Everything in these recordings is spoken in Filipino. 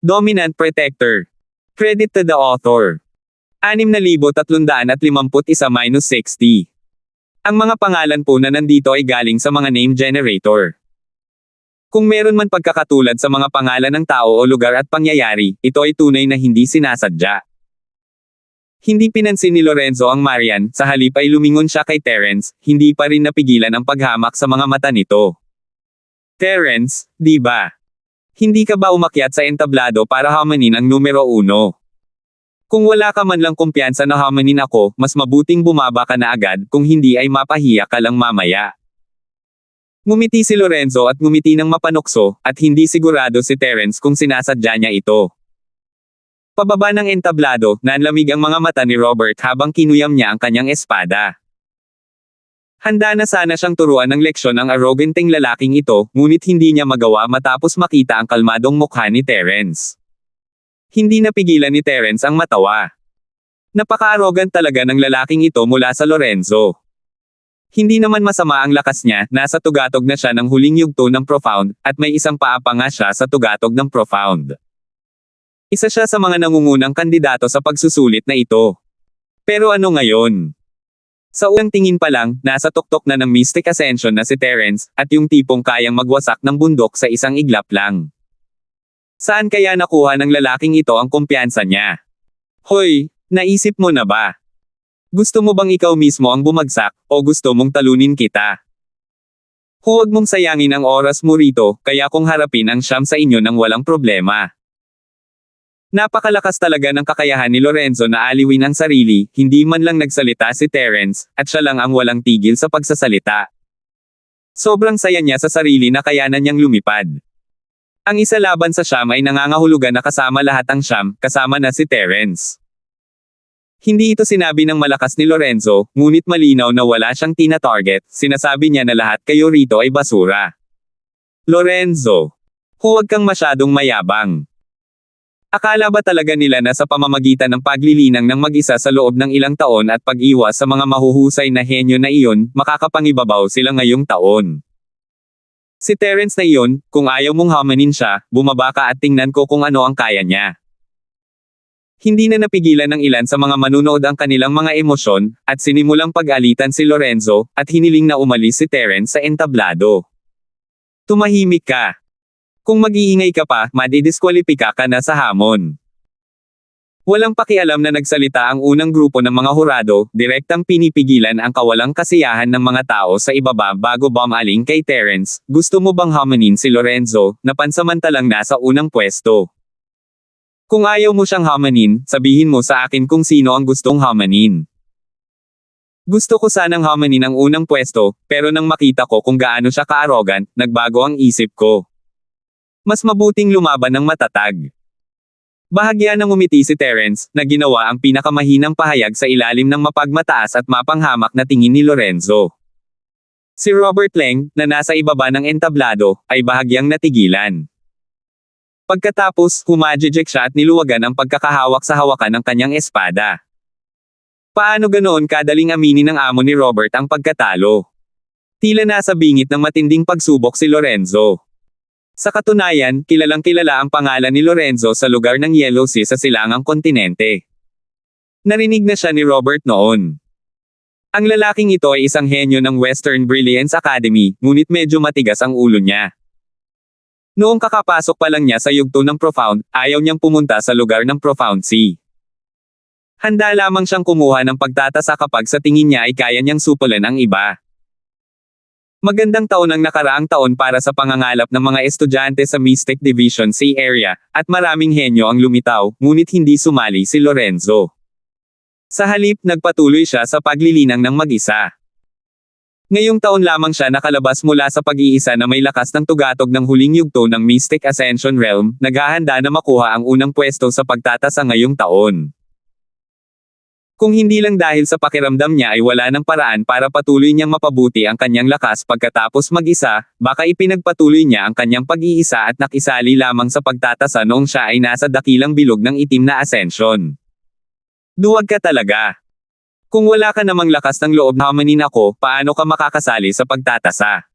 Dominant Protector. Credit to the author. 6,351-60. Ang mga pangalan po na nandito ay galing sa mga name generator. Kung meron man pagkakatulad sa mga pangalan ng tao o lugar at pangyayari, ito ay tunay na hindi sinasadya. Hindi pinansin ni Lorenzo ang Marian, sa halip ay lumingon siya kay Terence, hindi pa rin napigilan ang paghamak sa mga mata nito. Terence, di ba? Hindi ka ba umakyat sa entablado para hamanin ang numero 1? Kung wala ka man lang kumpiyansa na hamanin ako, mas mabuting bumaba ka na agad, kung hindi ay mapahiya ka lang mamaya. Ngumiti si Lorenzo at ngumiti ng mapanukso, at hindi sigurado si Terence kung sinasadya niya ito. Pababa ng entablado, nanlamig ang mga mata ni Robert habang kinuyam niya ang kanyang espada. Handa na sana siyang turuan ng leksyon ang arroganteng lalaking ito, ngunit hindi niya magawa matapos makita ang kalmadong mukha ni Terence. Hindi napigilan ni Terence ang matawa. Napaka-arrogant talaga ng lalaking ito mula sa Lorenzo. Hindi naman masama ang lakas niya, nasa tugatog na siya ng huling yugto ng Profound, at may isang paa pa nga siya sa tugatog ng Profound. Isa siya sa mga nangungunang kandidato sa pagsusulit na ito. Pero ano ngayon? Sa unang tingin pa lang, nasa tuktok na ng Mystic Ascension na si Terence, at yung tipong kayang magwasak ng bundok sa isang iglap lang. Saan kaya nakuha ng lalaking ito ang kumpiyansa niya? Hoy, naisip mo na ba? Gusto mo bang ikaw mismo ang bumagsak, o gusto mong talunin kita? Huwag mong sayangin ang oras mo rito, kaya kung harapin ang siyam sa inyo nang walang problema. Napakalakas talaga ng kakayahan ni Lorenzo na aliwin ang sarili, hindi man lang nagsalita si Terence, at siya lang ang walang tigil sa pagsasalita. Sobrang saya niya sa sarili na kayanan niyang lumipad. Ang isa laban sa siyam ay nangangahulugan na kasama lahat ang siyam, kasama na si Terence. Hindi ito sinabi ng malakas ni Lorenzo, ngunit malinaw na wala siyang tina-target, sinasabi niya na lahat kayo rito ay basura. Lorenzo, huwag kang masyadong mayabang. Akala ba talaga nila na sa pamamagitan ng paglilinang ng mag-isa sa loob ng ilang taon at pag-iwas sa mga mahuhusay na henyo na iyon, makakapangibabaw sila ngayong taon? Si Terence na iyon, kung ayaw mong hamanin siya, bumaba ka at tingnan ko kung ano ang kaya niya. Hindi na napigilan ng ilan sa mga manunood ang kanilang mga emosyon, at sinimulang pag-alitan si Lorenzo, at hiniling na umalis si Terence sa entablado. Tumahimik ka. Kung mag-iingay ka pa, madidiskwalipika ka na sa hamon. Walang pakialam na nagsalita ang unang grupo ng mga hurado, direktang pinipigilan ang kawalang kasiyahan ng mga tao sa ibaba bago bumaling kay Terence. Gusto mo bang hamanin si Lorenzo, na pansamantalang nasa unang pwesto? Kung ayaw mo siyang hamanin, sabihin mo sa akin kung sino ang gustong hamanin. Gusto ko sanang hamanin ang unang pwesto, pero nang makita ko kung gaano siya ka-arrogant, nagbago ang isip ko. Mas mabuting lumaban ng matatag. Bahagya ng umiti si Terence, na ginawa ang pinakamahinang pahayag sa ilalim ng mapagmataas at mapanghamak na tingin ni Lorenzo. Si Robert Leng, na nasa ibaba ng entablado, ay bahagyang natigilan. Pagkatapos, humajijek siya at niluwagan ang pagkakahawak sa hawakan ng kanyang espada. Paano ganoon kadaling aminin ng amo ni Robert ang pagkatalo? Tila nasa bingit ng matinding pagsubok si Lorenzo. Sa katunayan, kilalang-kilala ang pangalan ni Lorenzo sa lugar ng Yellow Sea sa silangang kontinente. Narinig na siya ni Robert noon. Ang lalaking ito ay isang henyo ng Western Brilliance Academy, ngunit medyo matigas ang ulo niya. Noong kakapasok pa lang niya sa yugto ng Profound, ayaw niyang pumunta sa lugar ng Profound Sea. Handa lamang siyang kumuha ng pagtatasa kapag sa tingin niya ay kaya niyang supulan ang iba. Magandang taon ang nakaraang taon para sa pangangalap ng mga estudyante sa Mystic Division C area, at maraming henyo ang lumitaw, ngunit hindi sumali si Lorenzo. Sa halip, nagpatuloy siya sa paglilinang ng mag-isa. Ngayong taon lamang siya nakalabas mula sa pag-iisa na may lakas ng tugatog ng huling yugto ng Mystic Ascension Realm, naghahanda na makuha ang unang pwesto sa pagtatasa ngayong taon. Kung hindi lang dahil sa pakiramdam niya ay wala ng paraan para patuloy niyang mapabuti ang kanyang lakas pagkatapos mag-isa, baka ipinagpatuloy niya ang kanyang pag-iisa at nakisali lamang sa pagtatasa noong siya ay nasa dakilang bilog ng itim na ascension. Duwag ka talaga. Kung wala ka namang lakas ng loob na hamanin ako, paano ka makakasali sa pagtatasa?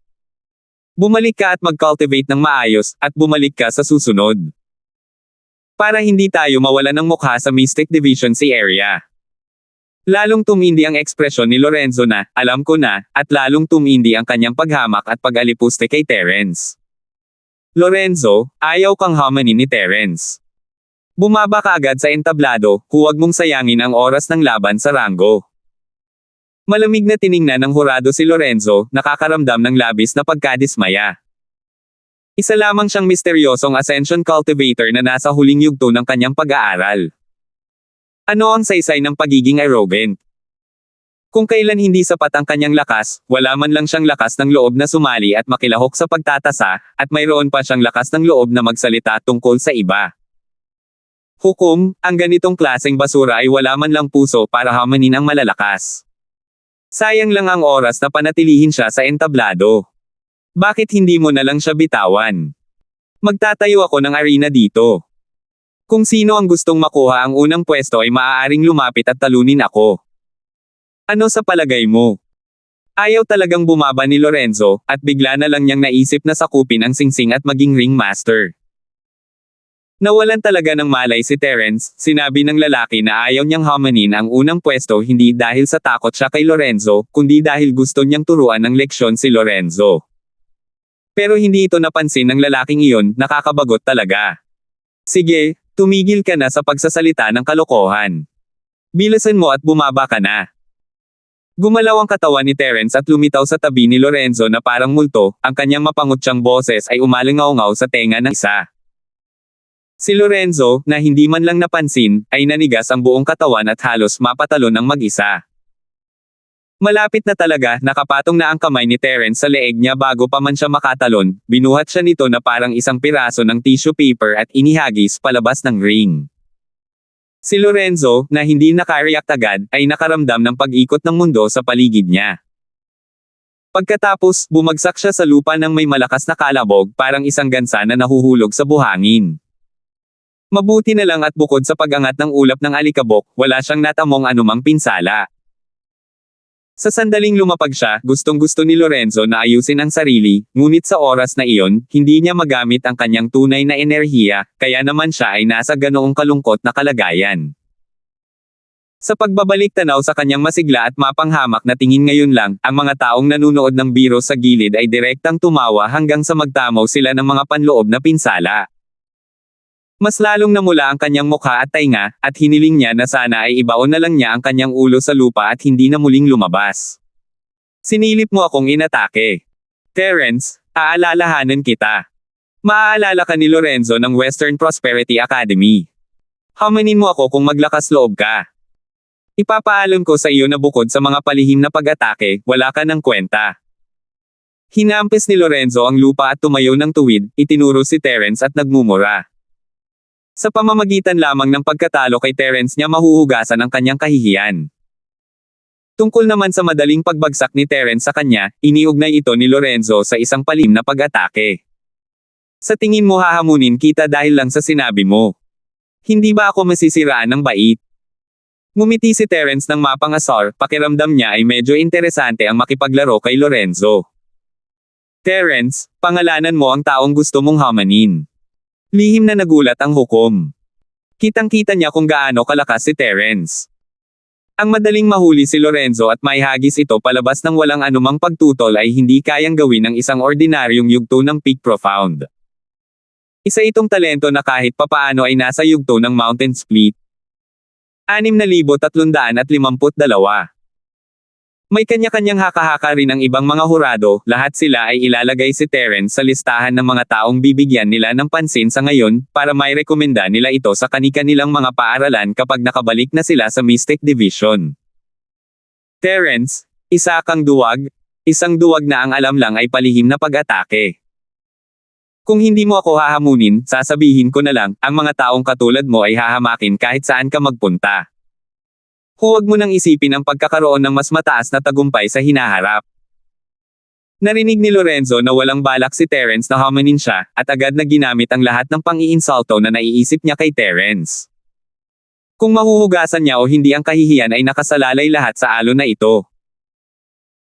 Bumalik ka at mag-cultivate ng maayos, at bumalik ka sa susunod. Para hindi tayo mawala ng mukha sa Mystic Division Sea area. Lalong tumindi ang ekspresyon ni Lorenzo na, alam ko na, at lalong tumindi ang kanyang paghamak at pag-alipuste kay Terence. Lorenzo, ayaw kang hamanin ni Terence. Bumaba ka agad sa entablado, huwag mong sayangin ang oras ng laban sa Rango. Malamig na tiningnan ng hurado si Lorenzo, nakakaramdam ng labis na pagkadismaya. Isa lamang siyang misteryosong Ascension Cultivator na nasa huling yugto ng kanyang pag-aaral. Ano ang saysay ng pagiging arrogant? Kung kailan hindi sapat ang kanyang lakas, wala man lang siyang lakas ng loob na sumali at makilahok sa pagtatasa, at mayroon pa siyang lakas ng loob na magsalita tungkol sa iba. Hukom, ang ganitong klaseng basura ay wala man lang puso para hamanin ang malalakas. Sayang lang ang oras na panatilihin siya sa entablado. Bakit hindi mo na lang siya bitawan? Magtatayo ako ng arena dito. Kung sino ang gustong makuha ang unang pwesto ay maaaring lumapit at talunin ako. Ano sa palagay mo? Ayaw talagang bumaba ni Lorenzo, at bigla na lang niyang naisip na sakupin ang singsing at maging ringmaster. Nawalan talaga ng malay si Terence, sinabi ng lalaki na ayaw niyang hamanin ang unang pwesto hindi dahil sa takot siya kay Lorenzo, kundi dahil gusto niyang turuan ng leksyon si Lorenzo. Pero hindi ito napansin ng lalaking iyon, nakakabagot talaga. Sige, tumigil ka na sa pagsasalita ng kalokohan. Bilisan mo at bumaba ka na. Gumalaw ang katawan ni Terence at lumitaw sa tabi ni Lorenzo na parang multo, ang kanyang mapangutyang boses ay umalingaw-ngaw sa tenga ng isa. Si Lorenzo, na hindi man lang napansin, ay nanigas ang buong katawan at halos mapatalon ng mag-isa. Malapit na talaga, nakapatong na ang kamay ni Terence sa leeg niya bago pa man siya makatalon, binuhat siya nito na parang isang piraso ng tissue paper at inihagis palabas ng ring. Si Lorenzo, na hindi nakareact agad, ay nakaramdam ng pag-ikot ng mundo sa paligid niya. Pagkatapos, bumagsak siya sa lupa ng may malakas na kalabog, parang isang gansa na nahuhulog sa buhangin. Mabuti na lang at bukod sa pag-angat ng ulap ng alikabok, wala siyang natamong anumang pinsala. Sa sandaling lumapag siya, gustong-gusto ni Lorenzo na ayusin ang sarili, ngunit sa oras na iyon, hindi niya magamit ang kanyang tunay na enerhiya, kaya naman siya ay nasa ganoong kalungkot na kalagayan. Sa pagbabalik tanaw sa kanyang masigla at mapanghamak na tingin ngayon lang, ang mga taong nanunood ng biro sa gilid ay direktang tumawa hanggang sa magtamaw sila ng mga panloob na pinsala. Mas lalong namula ang kanyang mukha at tainga, at hiniling niya na sana ay ibaon na lang niya ang kanyang ulo sa lupa at hindi na muling lumabas. Sinilip mo akong inatake. Terence, aalalahanan kita. Maaalala ka ni Lorenzo ng Western Prosperity Academy. Hamanin mo ako kung maglakas loob ka. Ipapaalam ko sa iyo na bukod sa mga palihim na pag-atake, wala ka ng kwenta. Hinampis ni Lorenzo ang lupa at tumayo ng tuwid, itinuro si Terence at nagmumura. Sa pamamagitan lamang ng pagkatalo kay Terence niya mahuhugasan ang kanyang kahihiyan. Tungkol naman sa madaling pagbagsak ni Terence sa kanya, iniugnay ito ni Lorenzo sa isang palim na pag-atake. Sa tingin mo hahamunin kita dahil lang sa sinabi mo. Hindi ba ako masisiraan ng bait? Ngumiti si Terence ng mapangasar, pakiramdam niya ay medyo interesante ang makipaglaro kay Lorenzo. Terence, pangalanan mo ang taong gusto mong hamanin. Lihim na nagulat ang hukom. Kitang-kita niya kung gaano kalakas si Terence. Ang madaling mahuli si Lorenzo at maihagis ito palabas ng walang anumang pagtutol ay hindi kayang gawin ng isang ordinaryong yugto ng peak profound. Isa itong talento na kahit papaano ay nasa yugto ng Mountain Split. 6,352. May kanya-kanyang haka-haka rin ang ibang mga hurado, lahat sila ay ilalagay si Terence sa listahan ng mga taong bibigyan nila ng pansin sa ngayon, para may rekomenda nila ito sa kani-kanilang mga paaralan kapag nakabalik na sila sa Mystic Division. Terence, isa kang duwag? Isang duwag na ang alam lang ay palihim na pag-atake. Kung hindi mo ako hahamunin, sasabihin ko na lang, ang mga taong katulad mo ay hahamakin kahit saan ka magpunta. Huwag mo nang isipin ang pagkakaroon ng mas mataas na tagumpay sa hinaharap. Narinig ni Lorenzo na walang balak si Terence na hamanin siya, at agad na ginamit ang lahat ng pang-iinsulto na naiisip niya kay Terence. Kung mahuhugasan niya o hindi ang kahihiyan ay nakasalalay lahat sa alon na ito.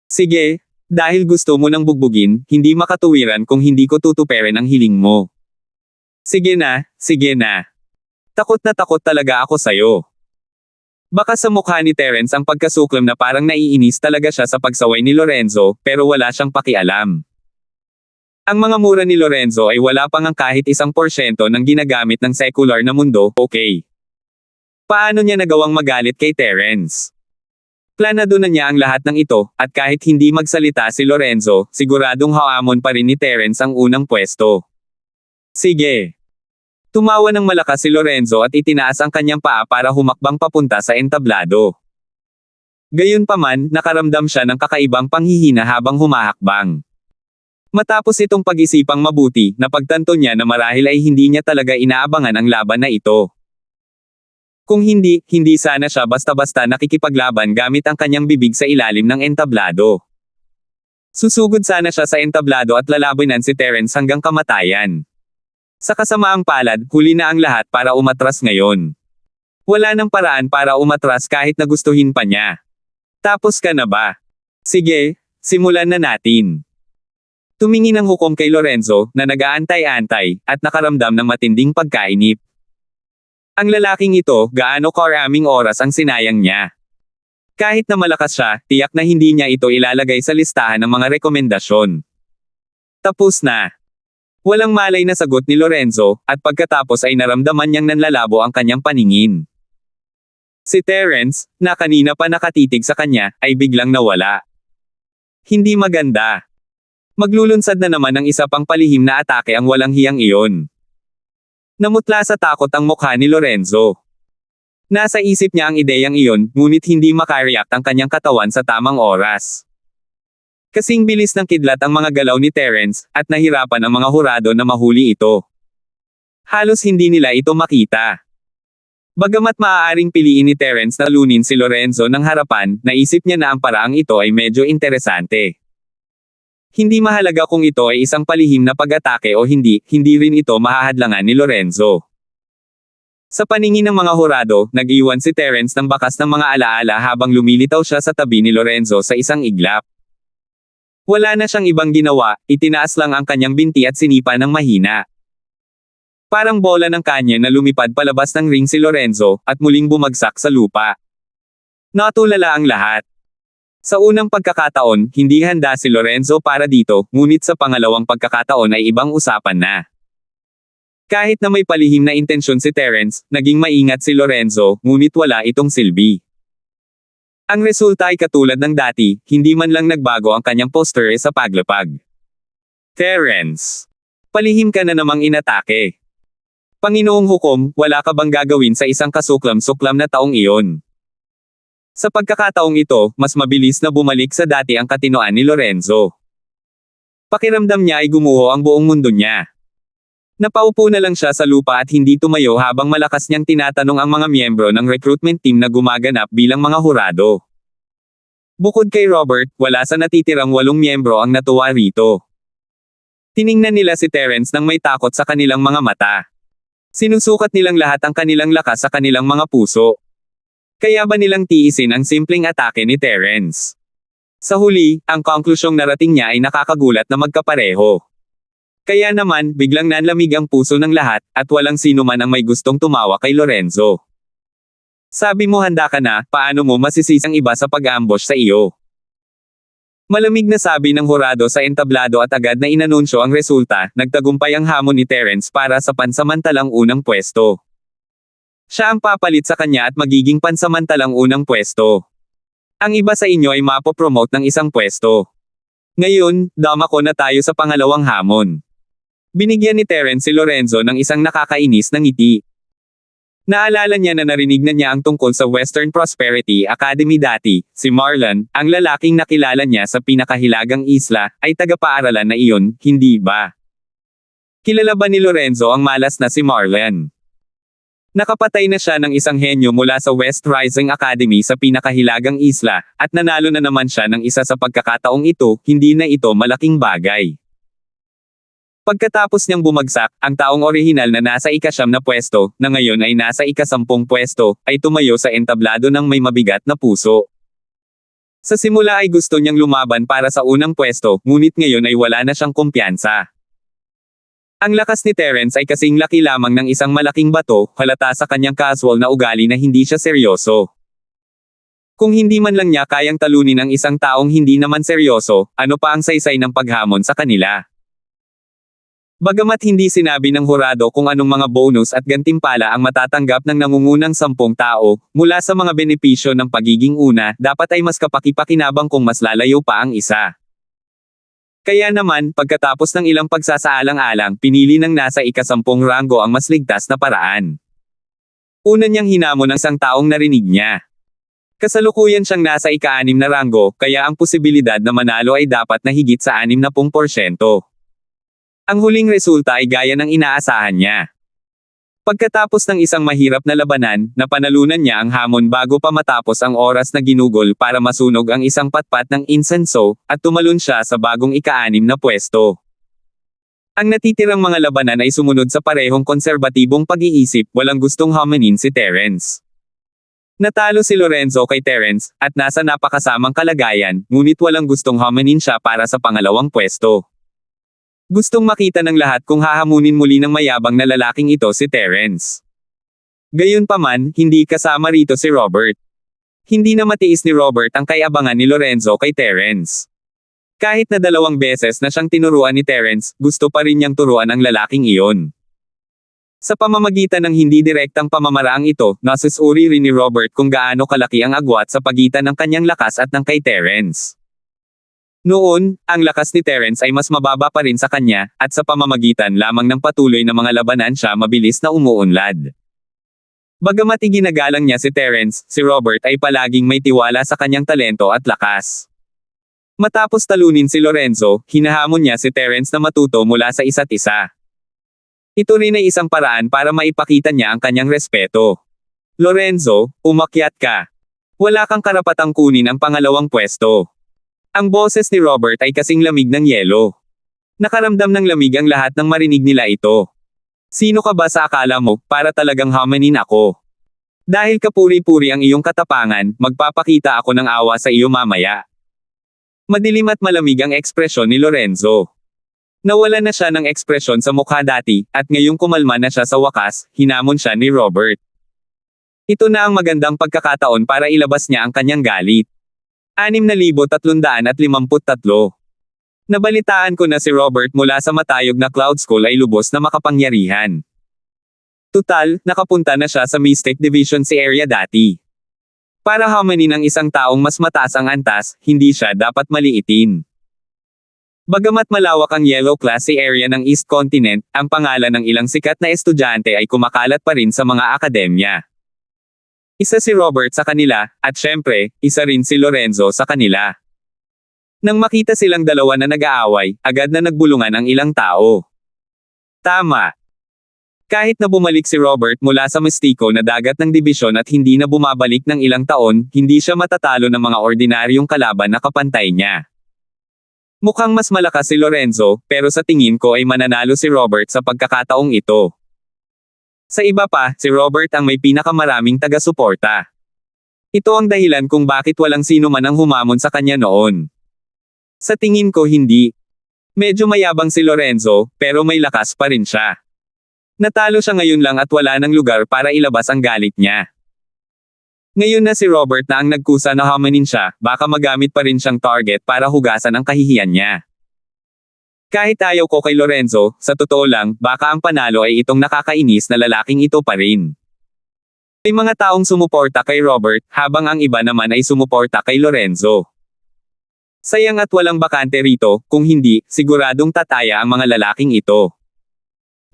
Sige, dahil gusto mo nang bugbugin, hindi makatuwiran kung hindi ko tutuperin ang hiling mo. Sige na, sige na. Takot na takot talaga ako sa'yo. Baka sa mukha ni Terence ang pagkasuklam na parang naiinis talaga siya sa pagsaway ni Lorenzo, pero wala siyang pakialam. Ang mga mura ni Lorenzo ay wala pang ang kahit 1% ng ginagamit ng secular na mundo, okay. Paano niya nagawang magalit kay Terence? Planado na niya ang lahat ng ito, at kahit hindi magsalita si Lorenzo, siguradong haamon pa rin ni Terence ang unang pwesto. Sige. Tumawa ng malakas si Lorenzo at itinaas ang kanyang paa para humakbang papunta sa entablado. Gayunpaman, nakaramdam siya ng kakaibang panghihina habang humahakbang. Matapos itong pag-isipang mabuti, napagtanto niya na marahil ay hindi niya talaga inaabangan ang laban na ito. Kung hindi, hindi sana siya basta-basta nakikipaglaban gamit ang kanyang bibig sa ilalim ng entablado. Susugod sana siya sa entablado at lalabanan si Terence hanggang kamatayan. Sa kasamaang palad, huli na ang lahat para umatras ngayon. Wala nang paraan para umatras kahit na gustuhin pa niya. Tapos ka na ba? Sige, simulan na natin. Tumingin ang hukom kay Lorenzo, na nag-aantay-antay, at nakaramdam ng matinding pagkainip. Ang lalaking ito, gaano karaming oras ang sinayang niya. Kahit na malakas siya, tiyak na hindi niya ito ilalagay sa listahan ng mga rekomendasyon. Tapos na. Walang malay na sagot ni Lorenzo, at pagkatapos ay naramdaman niyang nanlalabo ang kanyang paningin. Si Terence, na kanina pa nakatitig sa kanya, ay biglang nawala. Hindi maganda. Maglulunsad na naman ng isa pang palihim na atake ang walang hiyang iyon. Namutla sa takot ang mukha ni Lorenzo. Nasa isip niya ang ideyang iyon, ngunit hindi makareact ang kanyang katawan sa tamang oras. Kasing bilis ng kidlat ang mga galaw ni Terence, at nahirapan ang mga hurado na mahuli ito. Halos hindi nila ito makita. Bagamat maaaring piliin ni Terence na lunin si Lorenzo ng harapan, naisip niya na ang paraang ito ay medyo interesante. Hindi mahalaga kung ito ay isang palihim na pag-atake o hindi, hindi rin ito mahahadlangan ni Lorenzo. Sa paningin ng mga hurado, nag-iwan si Terence ng bakas ng mga alaala habang lumilitaw siya sa tabi ni Lorenzo sa isang iglap. Wala na siyang ibang ginawa, itinaas lang ang kanyang binti at sinipa ng mahina. Parang bola ng kanya na lumipad palabas ng ring si Lorenzo, at muling bumagsak sa lupa. Natulala ang lahat. Sa unang pagkakataon, hindi handa si Lorenzo para dito, ngunit sa pangalawang pagkakataon ay ibang usapan na. Kahit na may palihim na intensyon si Terence, naging maingat si Lorenzo, ngunit wala itong silbi. Ang resulta ay katulad ng dati, hindi man lang nagbago ang kanyang posture sa paglapag. Terence. Palihim ka na namang inatake. Panginoong hukom, wala ka bang gagawin sa isang kasuklam-suklam na taong iyon? Sa pagkakataong ito, mas mabilis na bumalik sa dati ang katinoan ni Lorenzo. Pakiramdam niya ay gumuho ang buong mundo niya. Napaupo na lang siya sa lupa at hindi tumayo habang malakas niyang tinatanong ang mga miyembro ng recruitment team na gumaganap bilang mga hurado. Bukod kay Robert, wala sa natitirang 8 miyembro ang natuwa rito. Tiningnan nila si Terence nang may takot sa kanilang mga mata. Sinusukat nilang lahat ang kanilang lakas sa kanilang mga puso. Kaya ba nilang tiisin ang simpleng atake ni Terence? Sa huli, ang konklusyong narating niya ay nakakagulat na magkapareho. Kaya naman, biglang nanlamig ang puso ng lahat, at walang sino man ang may gustong tumawa kay Lorenzo. Sabi mo handa ka na, paano mo masisisang iba sa pag-ambush sa iyo? Malamig na sabi ng hurado sa entablado at agad na inanunsyo ang resulta, nagtagumpay ang hamon ni Terence para sa pansamantalang unang pwesto. Siya ang papalit sa kanya at magiging pansamantalang unang pwesto. Ang iba sa inyo ay mapopromote ng isang pwesto. Ngayon, damako na tayo sa pangalawang hamon. Binigyan ni Terence si Lorenzo ng isang nakakainis na ngiti. Naalala niya na narinig na niya ang tungkol sa Western Prosperity Academy dati, si Marlon, ang lalaking nakilala niya sa pinakahilagang isla, ay tagapaaralan na iyon, hindi ba? Kilala ba ni Lorenzo ang malas na si Marlon? Nakapatay na siya ng isang henyo mula sa West Rising Academy sa pinakahilagang isla, at nanalo na naman siya ng isa sa pagkakataong ito, hindi na ito malaking bagay. Pagkatapos niyang bumagsak, ang taong orihinal na nasa ika-9 na pwesto, na ngayon ay nasa ika-10 pwesto, ay tumayo sa entablado ng may mabigat na puso. Sa simula ay gusto niyang lumaban para sa unang pwesto, ngunit ngayon ay wala na siyang kumpiyansa. Ang lakas ni Terence ay kasing laki lamang ng isang malaking bato, halata sa kanyang casual na ugali na hindi siya seryoso. Kung hindi man lang niya kayang talunin ang isang taong hindi naman seryoso, ano pa ang saysay ng paghamon sa kanila? Bagamat hindi sinabi ng hurado kung anong mga bonus at gantimpala ang matatanggap ng nangungunang 10 tao, mula sa mga benepisyo ng pagiging una, dapat ay mas kapaki-pakinabang kung mas lalayo pa ang isa. Kaya naman, pagkatapos ng ilang pagsasaalang-alang, pinili ng nasa ika-10 ranggo ang mas ligtas na paraan. Una niyang hinamon ang isang taong narinig niya. Kasalukuyan siyang nasa ika-6 na ranggo, kaya ang posibilidad na manalo ay dapat na higit sa 60%. Ang huling resulta ay gaya ng inaasahan niya. Pagkatapos ng isang mahirap na labanan, napanalunan niya ang hamon bago pa matapos ang oras na ginugol para masunog ang isang patpat ng insenso, at tumalon siya sa bagong ika-6 na pwesto. Ang natitirang mga labanan ay sumunod sa parehong konserbatibong pag-iisip, walang gustong hamanin si Terence. Natalo si Lorenzo kay Terence, at nasa napakasamang kalagayan, ngunit walang gustong hamanin siya para sa pangalawang pwesto. Gustong makita ng lahat kung hahamunin muli ng mayabang na lalaking ito si Terence. Gayunpaman, hindi kasama rito si Robert. Hindi na matiis ni Robert ang kayabangan ni Lorenzo kay Terence. Kahit na 2 beses na siyang tinuruan ni Terence, gusto pa rin niyang turuan ang lalaking iyon. Sa pamamagitan ng hindi direktang pamamaraang ito, nasusuri rin ni Robert kung gaano kalaki ang agwat sa pagitan ng kanyang lakas at ng kay Terence. Noon, ang lakas ni Terence ay mas mababa pa rin sa kanya, at sa pamamagitan lamang ng patuloy na mga labanan siya mabilis na umuunlad. Bagamat iginagalang niya si Terence, si Robert ay palaging may tiwala sa kanyang talento at lakas. Matapos talunin si Lorenzo, hinahamon niya si Terence na matuto mula sa isa't isa. Ito rin ay isang paraan para maipakita niya ang kanyang respeto. Lorenzo, umakyat ka. Wala kang karapatang kunin ang pangalawang pwesto. Ang boses ni Robert ay kasing lamig ng yelo. Nakaramdam ng lamig ang lahat nang marinig nila ito. Sino ka ba sa akala mo, para talagang hamanin ako? Dahil kapuri-puri ang iyong katapangan, magpapakita ako ng awa sa iyo mamaya. Madilim at malamig ang ekspresyon ni Lorenzo. Nawala na siya ng ekspresyon sa mukha dati, at ngayong kumalma na siya sa wakas, hinamon siya ni Robert. Ito na ang magandang pagkakataon para ilabas niya ang kanyang galit. 6,353. Nabalitaan ko na si Robert mula sa matayog na Cloud School ay lubos na makapangyarihan. Tutal, nakapunta na siya sa Mystic Division si Area dati. Para hamanin ang isang taong mas mataas ang antas, hindi siya dapat maliitin. Bagamat malawak ang Yellow Class si Area ng East Continent, ang pangalan ng ilang sikat na estudyante ay kumakalat pa rin sa mga akademya. Isa si Robert sa kanila, at syempre, isa rin si Lorenzo sa kanila. Nang makita silang dalawa na nag-aaway, agad na nagbulungan ang ilang tao. Tama. Kahit na bumalik si Robert mula sa mistiko na dagat ng dibisyon at hindi na bumabalik ng ilang taon, hindi siya matatalo ng mga ordinaryong kalaban na kapantay niya. Mukhang mas malakas si Lorenzo, pero sa tingin ko ay mananalo si Robert sa pagkakataong ito. Sa iba pa, si Robert ang may pinakamaraming taga-suporta. Ito ang dahilan kung bakit walang sino man ang humamon sa kanya noon. Sa tingin ko hindi. Medyo mayabang si Lorenzo, pero may lakas pa rin siya. Natalo siya ngayon lang at wala ng lugar para ilabas ang galit niya. Ngayon na si Robert na ang nagkusa na hamanin siya, baka magamit pa rin siyang target para hugasan ang kahihiyan niya. Kahit ayaw ko kay Lorenzo, sa totoo lang, baka ang panalo ay itong nakakainis na lalaking ito pa rin. May mga taong sumuporta kay Robert, habang ang iba naman ay sumuporta kay Lorenzo. Sayang at walang bakante rito, kung hindi, siguradong tataya ang mga lalaking ito.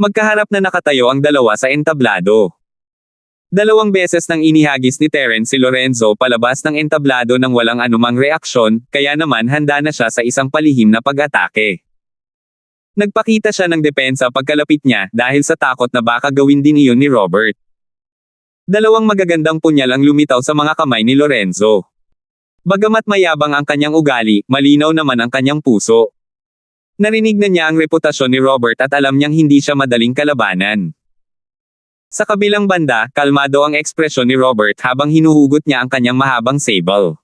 Magkaharap na nakatayo ang dalawa sa entablado. 2 beses nang inihagis ni Terence si Lorenzo palabas ng entablado nang walang anumang reaksyon, kaya naman handa na siya sa isang palihim na pag-atake. Nagpakita siya ng depensa pagkalapit niya dahil sa takot na baka gawin din iyon ni Robert. 2 magagandang punyal ang lumitaw sa mga kamay ni Lorenzo. Bagamat mayabang ang kanyang ugali, malinaw naman ang kanyang puso. Narinig na niya ang reputasyon ni Robert at alam niyang hindi siya madaling kalabanan. Sa kabilang banda, kalmado ang ekspresyon ni Robert habang hinuhugot niya ang kanyang mahabang sable.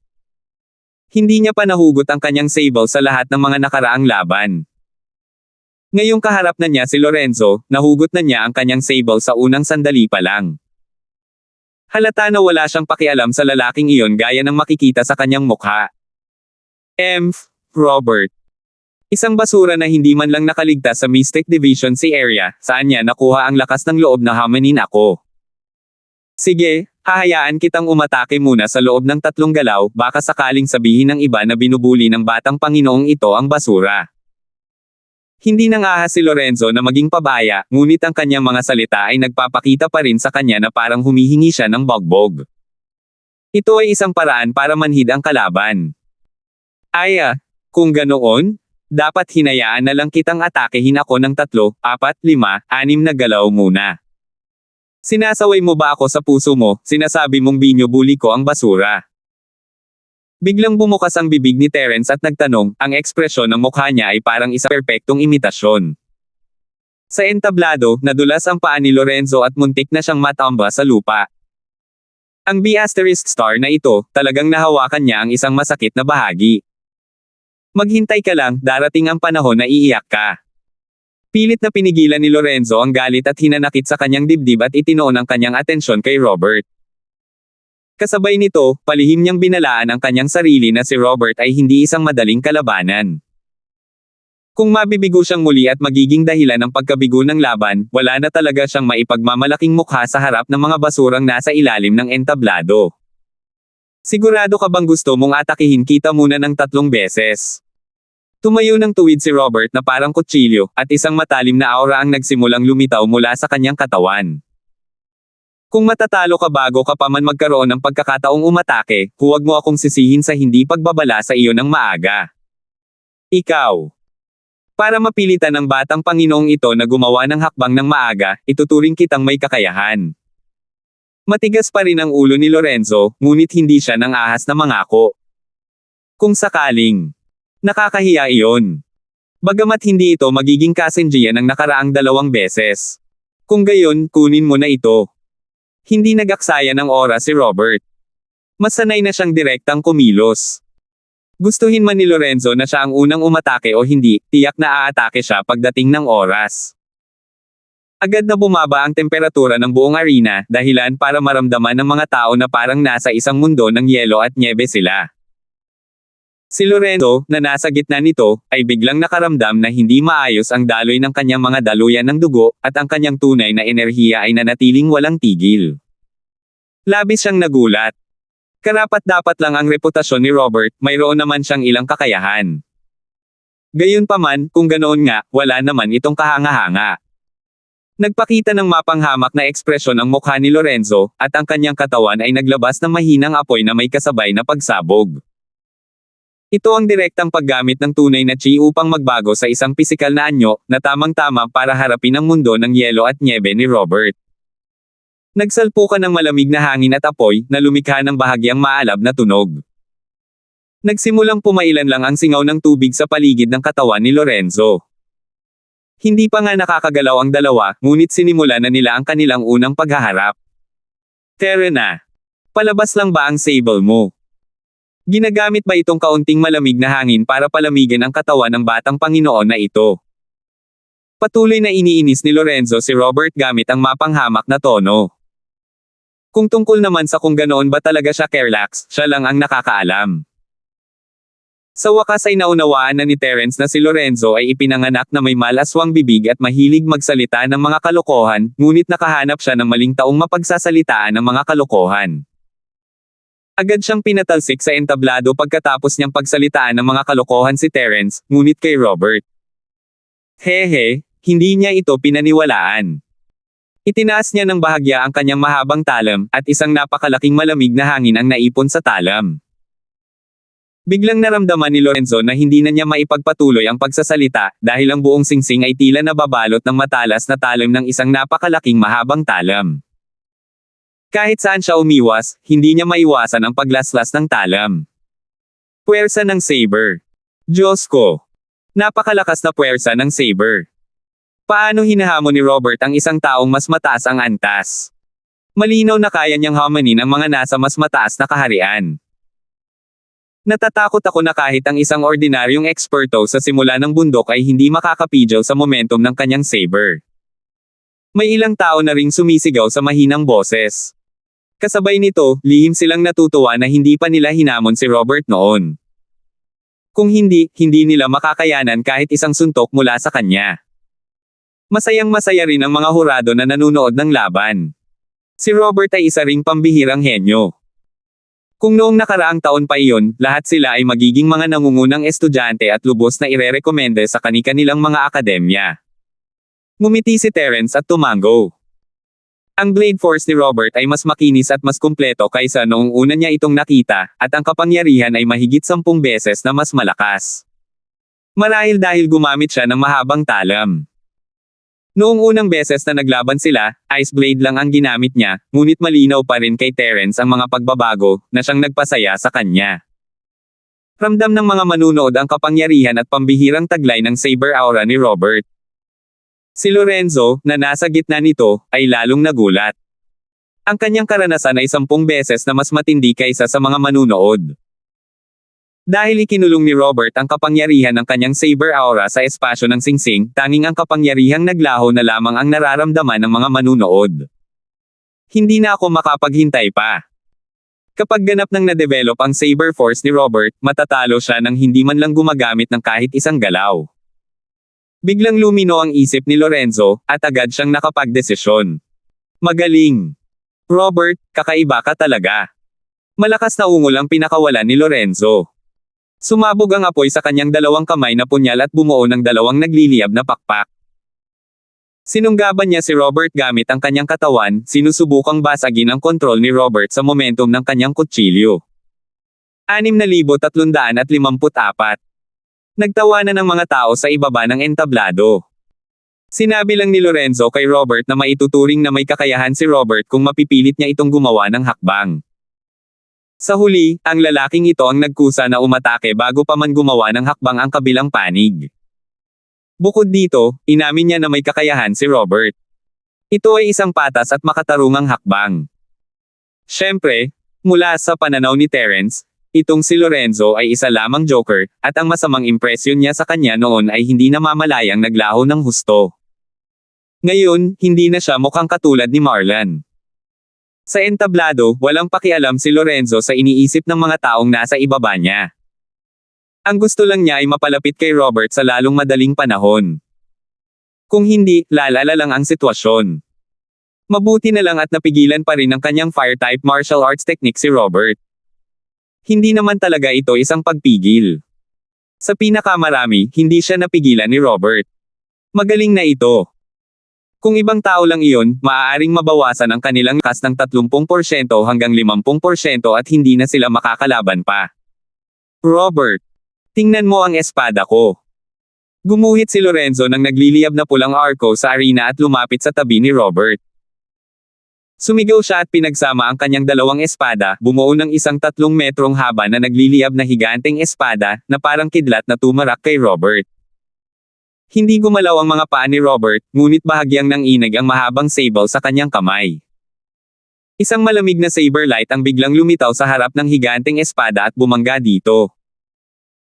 Hindi niya pa nahugot ang kanyang sable sa lahat ng mga nakaraang laban. Ngayong kaharap na niya si Lorenzo, nahugot na niya ang kanyang sable sa unang sandali pa lang. Halata na wala siyang pakialam sa lalaking iyon gaya ng makikita sa kanyang mukha. Robert. Isang basura na hindi man lang nakaligtas sa Mystic Division Sea area, saan niya nakuha ang lakas ng loob na hamanin ako. Sige, hahayaan kitang umatake muna sa loob ng 3 galaw, baka sakaling sabihin ng iba na binubuli ng batang Panginoong ito ang basura. Hindi nang ahas si Lorenzo na maging pabaya, ngunit ang kanyang mga salita ay nagpapakita pa rin sa kanya na parang humihingi siya ng bogbog. Ito ay isang paraan para manhid ang kalaban. Kung ganoon, dapat hinayaan na lang kitang atakehin ako ng 3, 4, 5, 6 na galaw muna. Sinasaway mo ba ako sa puso mo, sinasabi mong binubuli ko ang basura? Biglang bumukas ang bibig ni Terence at nagtanong, ang ekspresyon ng mukha niya ay parang isang perpektong imitasyon. Sa entablado, nadulas ang paa ni Lorenzo at muntik na siyang matamba sa lupa. Ang B** star na ito, talagang nahawakan niya ang isang masakit na bahagi. Maghintay ka lang, darating ang panahon na iiyak ka. Pilit na pinigilan ni Lorenzo ang galit at hinanakit sa kanyang dibdib at itinoon ang kanyang atensyon kay Robert. Kasabay nito, palihim niyang binalaan ang kanyang sarili na si Robert ay hindi isang madaling kalabanan. Kung mabibigo siyang muli at magiging dahilan ng pagkabigo ng laban, wala na talaga siyang maipagmamalaking mukha sa harap ng mga basurang nasa ilalim ng entablado. Sigurado ka bang gusto mong atakihin kita muna ng 3 beses? Tumayo ng tuwid si Robert na parang kutsilyo, at isang matalim na aura ang nagsimulang lumitaw mula sa kanyang katawan. Kung matatalo ka bago ka pa man magkaroon ng pagkakataong umatake, huwag mo akong sisihin sa hindi pagbabala sa iyo ng maaga. Ikaw. Para mapilitan ng batang Panginoong ito na gumawa ng hakbang ng maaga, ituturing kitang may kakayahan. Matigas pa rin ang ulo ni Lorenzo, ngunit hindi siya nang ahas na mangako. Kung sakaling. Nakakahiya iyon. Bagamat hindi ito magiging kasenjiyan ng nakaraang 2 beses. Kung gayon, kunin mo na ito. Hindi nag-aksaya ng oras si Robert. Masanay na siyang direktang kumilos. Gustuhin man ni Lorenzo na siya ang unang umatake o hindi, tiyak na aatake siya pagdating ng oras. Agad na bumaba ang temperatura ng buong arena, dahilan para maramdaman ng mga tao na parang nasa isang mundo ng yelo at nyebe sila. Si Lorenzo, na nasa gitna nito, ay biglang nakaramdam na hindi maayos ang daloy ng kanyang mga daluyan ng dugo, at ang kanyang tunay na enerhiya ay nanatiling walang tigil. Labis siyang nagulat. Karapat-dapat lang ang reputasyon ni Robert, mayroon naman siyang ilang kakayahan. Gayunpaman, kung ganoon nga, wala naman itong kahanga-hanga. Nagpakita ng mapanghamak na ekspresyon ang mukha ni Lorenzo, at ang kanyang katawan ay naglabas ng mahinang apoy na may kasabay na pagsabog. Ito ang direktang paggamit ng tunay na chi upang magbago sa isang pisikal na anyo, na tamang-tama para harapin ang mundo ng yelo at nyebe ni Robert. Nagsalpukan ng malamig na hangin at apoy, na lumikha ng bahagyang maalab na tunog. Nagsimulang pumailan lang ang singaw ng tubig sa paligid ng katawan ni Lorenzo. Hindi pa nga nakakagalaw ang dalawa, ngunit sinimula na nila ang kanilang unang paghaharap. Tara na. Palabas lang ba ang sable mo? Ginagamit ba itong kaunting malamig na hangin para palamigin ang katawan ng batang Panginoon na ito? Patuloy na iniinis ni Lorenzo si Robert gamit ang mapanghamak na tono. Kung tungkol naman sa kung ganoon ba talaga siya carelax, siya lang ang nakakaalam. Sa wakas ay naunawaan na ni Terence na si Lorenzo ay ipinanganak na may malaswang bibig at mahilig magsalita ng mga kalokohan, ngunit nakahanap siya ng maling taong mapagsasalitaan ng mga kalokohan. Agad siyang pinatalsik sa entablado pagkatapos niyang pagsalitaan ng mga kalokohan si Terence, ngunit kay Robert. Hehe, hindi niya ito pinaniwalaan. Itinaas niya ng bahagya ang kanyang mahabang talam, at isang napakalaking malamig na hangin ang naipon sa talam. Biglang naramdaman ni Lorenzo na hindi na niya maipagpatuloy ang pagsasalita, dahil ang buong singsing ay tila nababalot ng matalas na talam ng isang napakalaking mahabang talam. Kahit saan siya umiwas, hindi niya maiwasan ang paglaslas ng talam. Puwersa ng saber. Diyos ko! Napakalakas na puwersa ng saber. Paano hinahamon ni Robert ang isang taong mas mataas ang antas? Malinaw na kaya niyang hamanin ang mga nasa mas mataas na kaharian. Natatakot ako na kahit ang isang ordinaryong eksperto sa simula ng bundok ay hindi makakapigil sa momentum ng kanyang saber. May ilang tao na ring sumisigaw sa mahinang boses. Kasabay nito, lihim silang natutuwa na hindi pa nila hinamon si Robert noon. Kung hindi nila makakayanan kahit isang suntok mula sa kanya. Masayang-masaya rin ang mga hurado na nanunood ng laban. Si Robert ay isa ring pambihirang henyo. Kung noong nakaraang taon pa iyon, lahat sila ay magiging mga nangungunang estudyante at lubos na irerekomende sa kani-kanilang mga akademya. Ngumiti si Terence at tumango. Ang Blade Force ni Robert ay mas makinis at mas kumpleto kaysa noong una niya itong nakita, at ang kapangyarihan ay mahigit 10 beses na mas malakas. Marahil dahil gumamit siya ng mahabang talam. Noong unang beses na naglaban sila, Ice Blade lang ang ginamit niya, ngunit malinaw pa rin kay Terence ang mga pagbabago na siyang nagpasaya sa kanya. Ramdam ng mga manunood ang kapangyarihan at pambihirang taglay ng saber aura ni Robert. Si Lorenzo, na nasa gitna nito, ay lalong nagulat. Ang kanyang karanasan ay 10 beses na mas matindi kaysa sa mga manunood. Dahil ikinulong ni Robert ang kapangyarihan ng kanyang saber aura sa espasyo ng singsing, tanging ang kapangyarihang naglaho na lamang ang nararamdaman ng mga manunood. Hindi na ako makapaghintay pa. Kapag ganap nang na-develop ang saber force ni Robert, matatalo siya nang hindi man lang gumagamit ng kahit isang galaw. Biglang lumino ang isip ni Lorenzo, at agad siyang nakapagdesisyon. Magaling! Robert, kakaiba ka talaga. Malakas na ungol ang pinakawalan ni Lorenzo. Sumabog ang apoy sa kanyang dalawang kamay na punyal at bumuo ng dalawang nagliliyab na pakpak. Sinunggaban niya si Robert gamit ang kanyang katawan, sinusubukang basagin ang kontrol ni Robert sa momentum ng kanyang kutsilyo. 6,354. Nagtawanan ng mga tao sa ibaba ng entablado. Sinabi lang ni Lorenzo kay Robert na maituturing na may kakayahan si Robert kung mapipilit niya itong gumawa ng hakbang. Sa huli, ang lalaking ito ang nagkusa na umatake bago pa man gumawa ng hakbang ang kabilang panig. Bukod dito, inamin niya na may kakayahan si Robert. Ito ay isang patas at makatarungang hakbang. Siyempre, mula sa pananaw ni Terence, itong si Lorenzo ay isa lamang joker, at ang masamang impresyon niya sa kanya noon ay hindi namamalayang naglaho ng husto. Ngayon, hindi na siya mukhang katulad ni Marlon. Sa entablado, walang pakialam si Lorenzo sa iniisip ng mga taong nasa ibaba niya. Ang gusto lang niya ay mapalapit kay Robert sa lalong madaling panahon. Kung hindi, lalala lang ang sitwasyon. Mabuti na lang at napigilan pa rin ang kanyang fire-type martial arts technique si Robert. Hindi naman talaga ito isang pagpigil. Sa pinakamarami, hindi siya napigilan ni Robert. Magaling na ito. Kung ibang tao lang iyon, maaaring mabawasan ang kanilang lakas ng 30% hanggang 50% at hindi na sila makakalaban pa. Robert, tingnan mo ang espada ko. Gumuhit si Lorenzo nang nagliliyab na pulang arco sa arena at lumapit sa tabi ni Robert. Sumigaw siya at pinagsama ang kanyang dalawang espada, bumuo ng isang 3 metrong haba na nagliliyab na higanteng espada, na parang kidlat na tumarak kay Robert. Hindi gumalaw ang mga paa ni Robert, ngunit bahagyang nanginig ang mahabang sable sa kanyang kamay. Isang malamig na saber light ang biglang lumitaw sa harap ng higanteng espada at bumangga dito.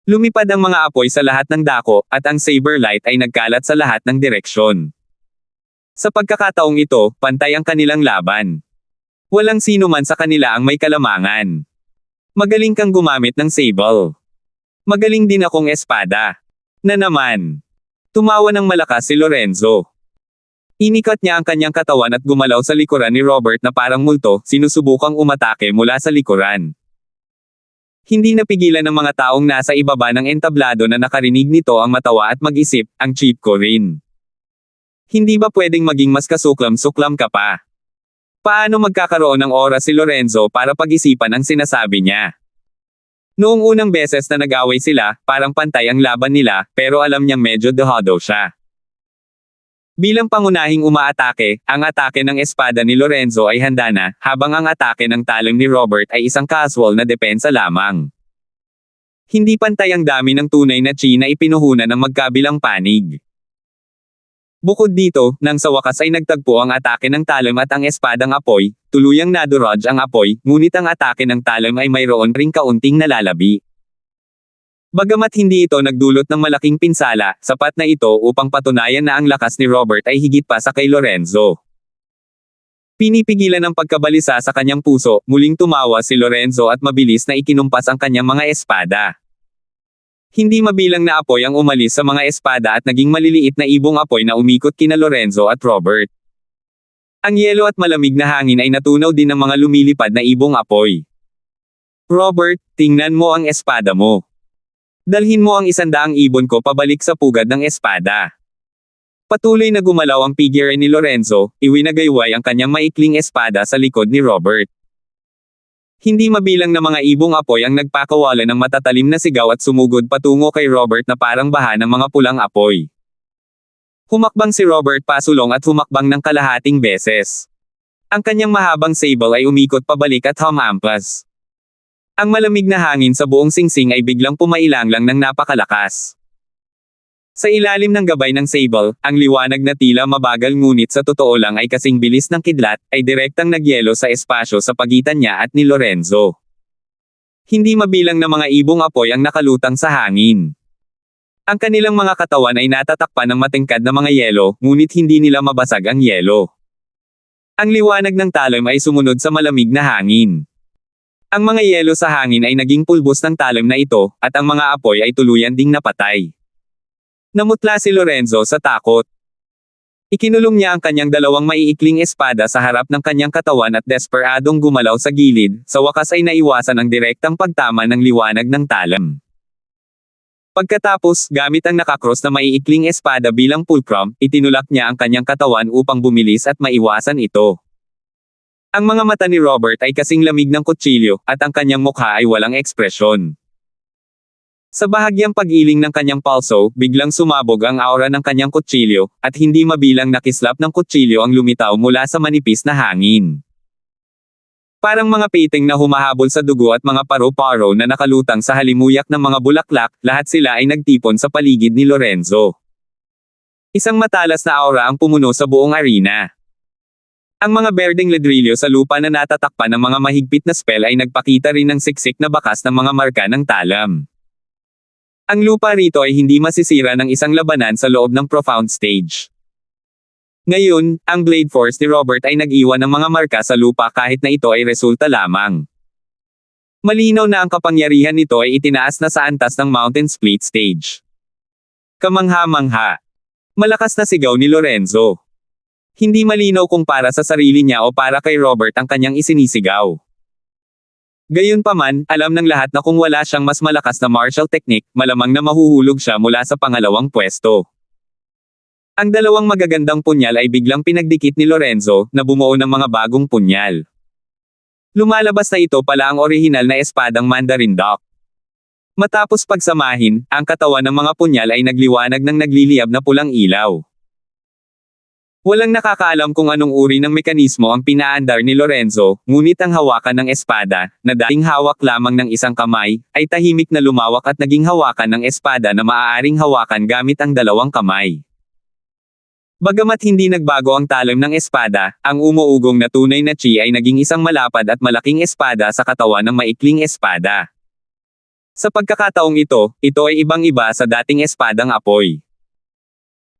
Lumipad ang mga apoy sa lahat ng dako, at ang saber light ay nagkalat sa lahat ng direksyon. Sa pagkakataong ito, pantay ang kanilang laban. Walang sino man sa kanila ang may kalamangan. Magaling kang gumamit ng sable. Magaling din akong espada. Na naman. Tumawa ng malakas si Lorenzo. Inikat niya ang kanyang katawan at gumalaw sa likuran ni Robert na parang multo, sinusubukang umatake mula sa likuran. Hindi napigilan ng mga taong nasa ibaba ng entablado na nakarinig nito ang matawa at mag-isip, ang cheap ko rin. Hindi ba pwedeng maging mas kasuklam-suklam ka pa? Paano magkakaroon ng oras si Lorenzo para pag-isipan ang sinasabi niya? Noong unang beses na nag-away sila, parang pantay ang laban nila, pero alam niyang medyo dehado siya. Bilang pangunahing umaatake, ang atake ng espada ni Lorenzo ay handa na, habang ang atake ng talong ni Robert ay isang casual na depensa lamang. Hindi pantay ang dami ng tunay na chi na ipinuhunan ng magkabilang panig. Bukod dito, nang sa wakas ay nagtagpo ang atake ng talong at ang espadang apoy, tuluyang naduraj ang apoy, ngunit ang atake ng talong ay mayroon ring kaunting nalalabi. Bagamat hindi ito nagdulot ng malaking pinsala, sapat na ito upang patunayan na ang lakas ni Robert ay higit pa sa kay Lorenzo. Pinipigilan ng pagkabalisa sa kanyang puso, muling tumawa si Lorenzo at mabilis na ikinumpas ang kanyang mga espada. Hindi mabilang na apoy ang umalis sa mga espada at naging maliliit na ibong apoy na umikot kina Lorenzo at Robert. Ang yelo at malamig na hangin ay natunaw din ng mga lumilipad na ibong apoy. Robert, tingnan mo ang espada mo. Dalhin mo ang 100 ibon ko pabalik sa pugad ng espada. Patuloy na gumalaw ang figure ni Lorenzo, iwinagayway ang kanyang maikling espada sa likod ni Robert. Hindi mabilang na mga ibong apoy ang nagpakawala ng matatalim na sigaw at sumugod patungo kay Robert na parang baha ng mga pulang apoy. Humakbang si Robert pasulong at humakbang ng kalahating beses. Ang kanyang mahabang sable ay umikot pabalik at humampas. Ang malamig na hangin sa buong singsing ay biglang pumailanglang ng napakalakas. Sa ilalim ng gabay ng sable, ang liwanag na tila mabagal ngunit sa totoo lang ay kasing bilis ng kidlat, ay direktang nagyelo sa espasyo sa pagitan niya at ni Lorenzo. Hindi mabilang na mga ibong apoy ang nakalutang sa hangin. Ang kanilang mga katawan ay natatakpan ng matingkad na mga yelo, ngunit hindi nila mabasag ang yelo. Ang liwanag ng talim ay sumunod sa malamig na hangin. Ang mga yelo sa hangin ay naging pulbos ng talim na ito, at ang mga apoy ay tuluyan ding napatay. Namutla si Lorenzo sa takot. Ikinulong niya ang kanyang dalawang maiikling espada sa harap ng kanyang katawan at desperadong gumalaw sa gilid, sa wakas ay naiwasan ang direktang pagtama ng liwanag ng talim. Pagkatapos, gamit ang nakakross na maiikling espada bilang fulcrum, itinulak niya ang kanyang katawan upang bumilis at maiwasan ito. Ang mga mata ni Robert ay kasing lamig ng kutsilyo, at ang kanyang mukha ay walang ekspresyon. Sa bahagyang pag-iling ng kanyang palso, biglang sumabog ang aura ng kanyang kutsilyo, at hindi mabilang na kislap ng kutsilyo ang lumitaw mula sa manipis na hangin. Parang mga piting na humahabol sa dugo at mga paro-paro na nakalutang sa halimuyak ng mga bulaklak, lahat sila ay nagtipon sa paligid ni Lorenzo. Isang matalas na aura ang pumuno sa buong arena. Ang mga berdeng ledrilyo sa lupa na natatakpan ng mga mahigpit na spell ay nagpakita rin ng siksik na bakas ng mga marka ng talam. Ang lupa rito ay hindi masisira ng isang labanan sa loob ng profound stage. Ngayon, ang Blade Force ni Robert ay nag-iwan ng mga marka sa lupa kahit na ito ay resulta lamang. Malinaw na ang kapangyarihan nito ay itinaas na sa antas ng Mountain Split Stage. Kamangha-mangha. Malakas na sigaw ni Lorenzo. Hindi malinaw kung para sa sarili niya o para kay Robert ang kanyang isinisigaw. Gayunpaman, alam ng lahat na kung wala siyang mas malakas na martial technique, malamang na mahuhulog siya mula sa pangalawang pwesto. Ang dalawang magagandang punyal ay biglang pinagdikit ni Lorenzo, na bumuo ng mga bagong punyal. Lumalabas na ito pala ang orihinal na espadang Mandarin Duck. Matapos pagsamahin, ang katawan ng mga punyal ay nagliwanag ng nagliliyab na pulang ilaw. Walang nakakaalam kung anong uri ng mekanismo ang pinaandar ni Lorenzo, ngunit ang hawakan ng espada, na dating hawak lamang ng isang kamay, ay tahimik na lumawak at naging hawakan ng espada na maaaring hawakan gamit ang dalawang kamay. Bagamat hindi nagbago ang talim ng espada, ang umuugong na tunay na chi ay naging isang malapad at malaking espada sa katawan ng maikling espada. Sa pagkakataong ito ay ibang-iba sa dating espadang apoy.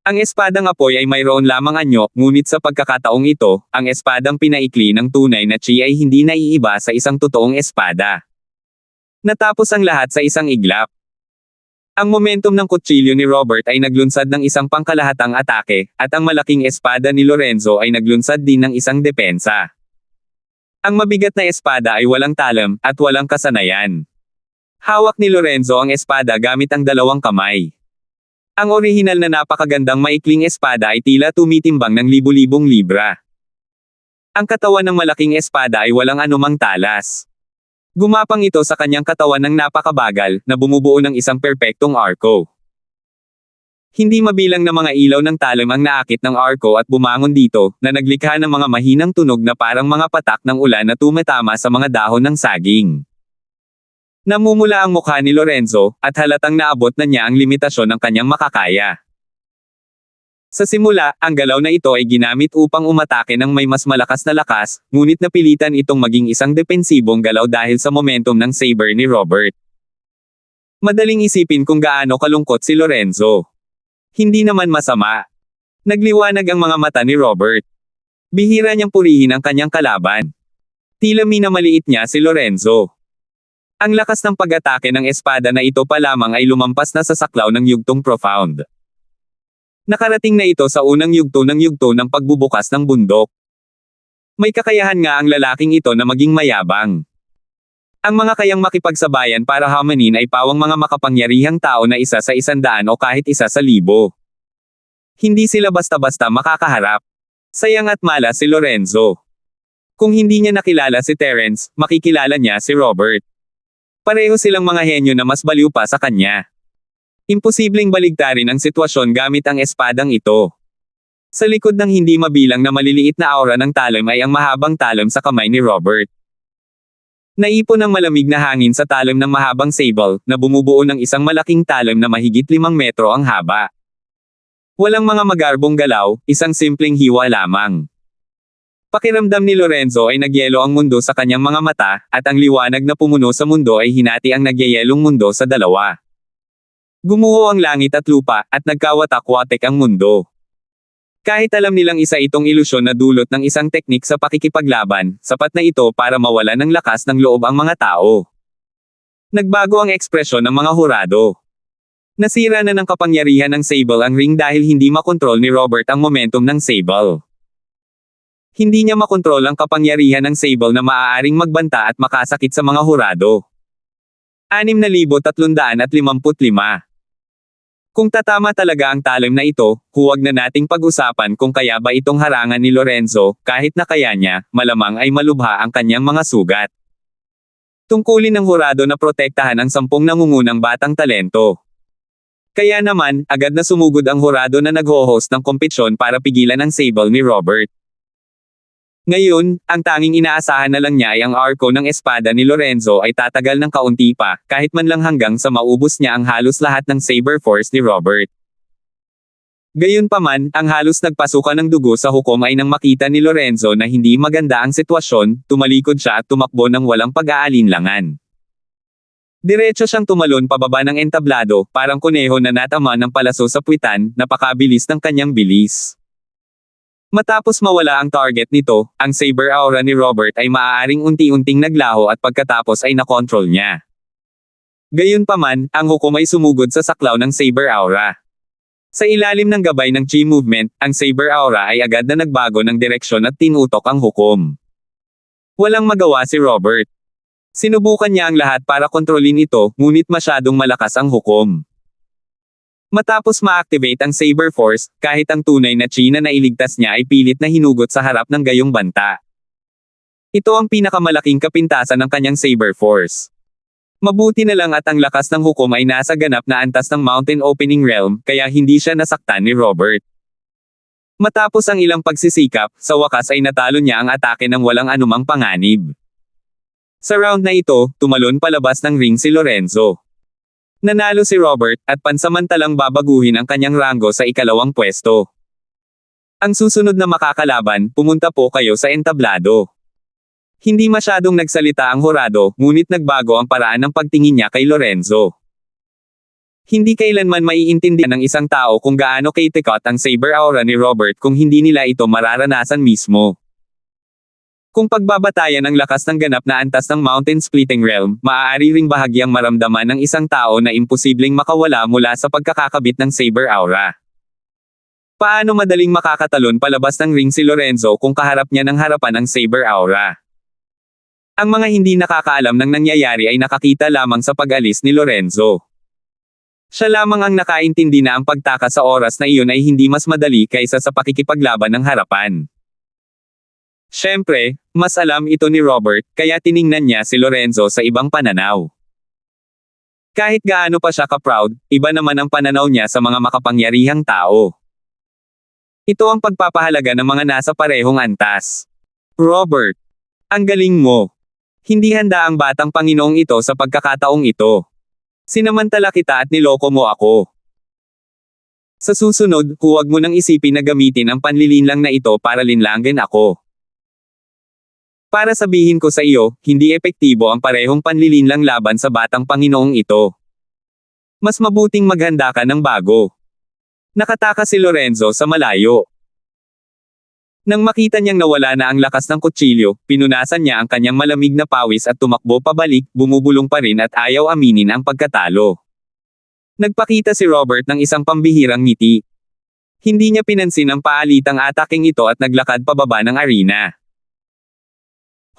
Ang espadang apoy ay mayroon lamang anyo, ngunit sa pagkakataong ito, ang espadang pinaikli ng tunay na chi ay hindi naiiba sa isang totoong espada. Natapos ang lahat sa isang iglap. Ang momentum ng kutsilyo ni Robert ay naglunsad ng isang pangkalahatang atake, at ang malaking espada ni Lorenzo ay naglunsad din ng isang depensa. Ang mabigat na espada ay walang talam, at walang kasanayan. Hawak ni Lorenzo ang espada gamit ang dalawang kamay. Ang orihinal na napakagandang maikling espada ay tila tumitimbang ng libu-libong libra. Ang katawan ng malaking espada ay walang anumang talas. Gumapang ito sa kanyang katawan ng napakabagal, na bumubuo ng isang perpektong arko. Hindi mabilang na mga ilaw ng talim ang naakit ng arko at bumangon dito, na naglikha ng mga mahinang tunog na parang mga patak ng ulan na tumatama sa mga dahon ng saging. Namumula ang mukha ni Lorenzo, at halatang naabot na niya ang limitasyon ng kanyang makakaya. Sa simula, ang galaw na ito ay ginamit upang umatake ng may mas malakas na lakas, ngunit napilitan itong maging isang depensibong galaw dahil sa momentum ng saber ni Robert. Madaling isipin kung gaano kalungkot si Lorenzo. Hindi naman masama. Nagliwanag ang mga mata ni Robert. Bihira niyang purihin ang kanyang kalaban. Tila minamaliit niya si Lorenzo. Ang lakas ng pag-atake ng espada na ito pa lamang ay lumampas na sa saklaw ng yugtong profound. Nakarating na ito sa unang yugto ng pagbubukas ng bundok. May kakayahan nga ang lalaking ito na maging mayabang. Ang mga kayang makipagsabayan para hamanin ay pawang mga makapangyarihang tao na isa sa 100 o kahit isa sa 1,000. Hindi sila basta-basta makakaharap. Sayang at malas si Lorenzo. Kung hindi niya nakilala si Terence, makikilala niya si Robert. Pareho silang mga henyo na mas baliw pa sa kanya. Imposibleng baligtarin ang sitwasyon gamit ang espadang ito. Sa likod ng hindi mabilang na maliliit na aura ng talim ay ang mahabang talim sa kamay ni Robert. Naipon ang malamig na hangin sa talim ng mahabang sable, na bumubuo ng isang malaking talim na mahigit 5 metro ang haba. Walang mga magarbong galaw, isang simpleng hiwa lamang. Pakiramdam ni Lorenzo ay nagyelo ang mundo sa kanyang mga mata, at ang liwanag na pumuno sa mundo ay hinati ang nagyayelong mundo sa dalawa. Gumuho ang langit at lupa, at nagkawatak-watek ang mundo. Kahit alam nilang isa itong ilusyon na dulot ng isang teknik sa pakikipaglaban, sapat na ito para mawala ng lakas ng loob ang mga tao. Nagbago ang ekspresyon ng mga hurado. Nasira na ng kapangyarihan ng sable ang ring dahil hindi makontrol ni Robert ang momentum ng sable. Hindi niya makontrol ang kapangyarihan ng sable na maaaring magbanta at makasakit sa mga hurado. 6,355. Kung tatama talaga ang talim na ito, huwag na nating pag-usapan kung kaya ba itong harangan ni Lorenzo, kahit na kaya niya, malamang ay malubha ang kanyang mga sugat. Tungkulin ng hurado na protektahan ang 10 nangungunang batang talento. Kaya naman, agad na sumugod ang hurado na nagho-host ng kompetisyon para pigilan ang sable ni Robert. Ngayon, ang tanging inaasahan na lang niya ay ang arko ng espada ni Lorenzo ay tatagal ng kaunti pa, kahit man lang hanggang sa maubos niya ang halos lahat ng saber force ni Robert. Gayunpaman, ang halos nagpasukan ng dugo sa hukom ay nang makita ni Lorenzo na hindi maganda ang sitwasyon, tumalikod siya at tumakbo ng walang pag-aalinlangan. Diretso siyang tumalon pababa ng entablado, parang kuneho na natama ng palaso sa puwitan, napakabilis ng kanyang bilis. Matapos mawala ang target nito, ang saber aura ni Robert ay maaaring unti-unting naglaho at pagkatapos ay nakontrol niya. Gayunpaman, ang hukom ay sumugod sa saklaw ng saber aura. Sa ilalim ng gabay ng chi movement, ang saber aura ay agad na nagbago ng direksyon at tinutok ang hukom. Walang magawa si Robert. Sinubukan niya ang lahat para kontrolin ito, ngunit masyadong malakas ang hukom. Matapos ma-activate ang Saber Force, kahit ang tunay na chi na nailigtas niya ay pilit na hinugot sa harap ng gayong banta. Ito ang pinakamalaking kapintasan ng kanyang Saber Force. Mabuti na lang at ang lakas ng hukom ay nasa ganap na antas ng Mountain Opening Realm, kaya hindi siya nasaktan ni Robert. Matapos ang ilang pagsisikap, sa wakas ay natalo niya ang atake ng walang anumang panganib. Sa round na ito, tumalon palabas ng ring si Lorenzo. Nanalo si Robert, at pansamantalang babaguhin ang kanyang ranggo sa ikalawang pwesto. Ang susunod na makakalaban, pumunta po kayo sa entablado. Hindi masyadong nagsalita ang hurado, ngunit nagbago ang paraan ng pagtingin niya kay Lorenzo. Hindi kailanman maiintindihan ng isang tao kung gaano kaitikot ang saber aura ni Robert kung hindi nila ito mararanasan mismo. Kung pagbabatayan ang lakas ng ganap na antas ng Mountain Splitting Realm, maaari ring bahagyang maramdaman ng isang tao na imposibleng makawala mula sa pagkakakabit ng saber aura. Paano madaling makakatalon palabas ng ring si Lorenzo kung kaharap niya ng harapan ang saber aura? Ang mga hindi nakakaalam ng nangyayari ay nakakita lamang sa pag-alis ni Lorenzo. Siya lamang ang nakaintindi na ang pagtakas sa oras na iyon ay hindi mas madali kaysa sa pakikipaglaban ng harapan. Siyempre, mas alam ito ni Robert, kaya tiningnan niya si Lorenzo sa ibang pananaw. Kahit gaano pa siya ka-proud, iba naman ang pananaw niya sa mga makapangyarihang tao. Ito ang pagpapahalaga ng mga nasa parehong antas. Robert, ang galing mo. Hindi handa ang batang Panginoong ito sa pagkakataong ito. Sinamantala kita at niloko mo ako. Sa susunod, huwag mo nang isipin na gamitin ang panlilinlang na ito para linlangin ako. Para sabihin ko sa iyo, hindi epektibo ang parehong panlilinlang laban sa batang Panginoong ito. Mas mabuting maghanda ka ng bago. Nakatakas si Lorenzo sa malayo. Nang makita niyang nawala na ang lakas ng kutsilyo, pinunasan niya ang kanyang malamig na pawis at tumakbo pabalik, bumubulong pa rin at ayaw aminin ang pagkatalo. Nagpakita si Robert ng isang pambihirang ngiti. Hindi niya pinansin ang paalitang ataking ito at naglakad pababa ng arena.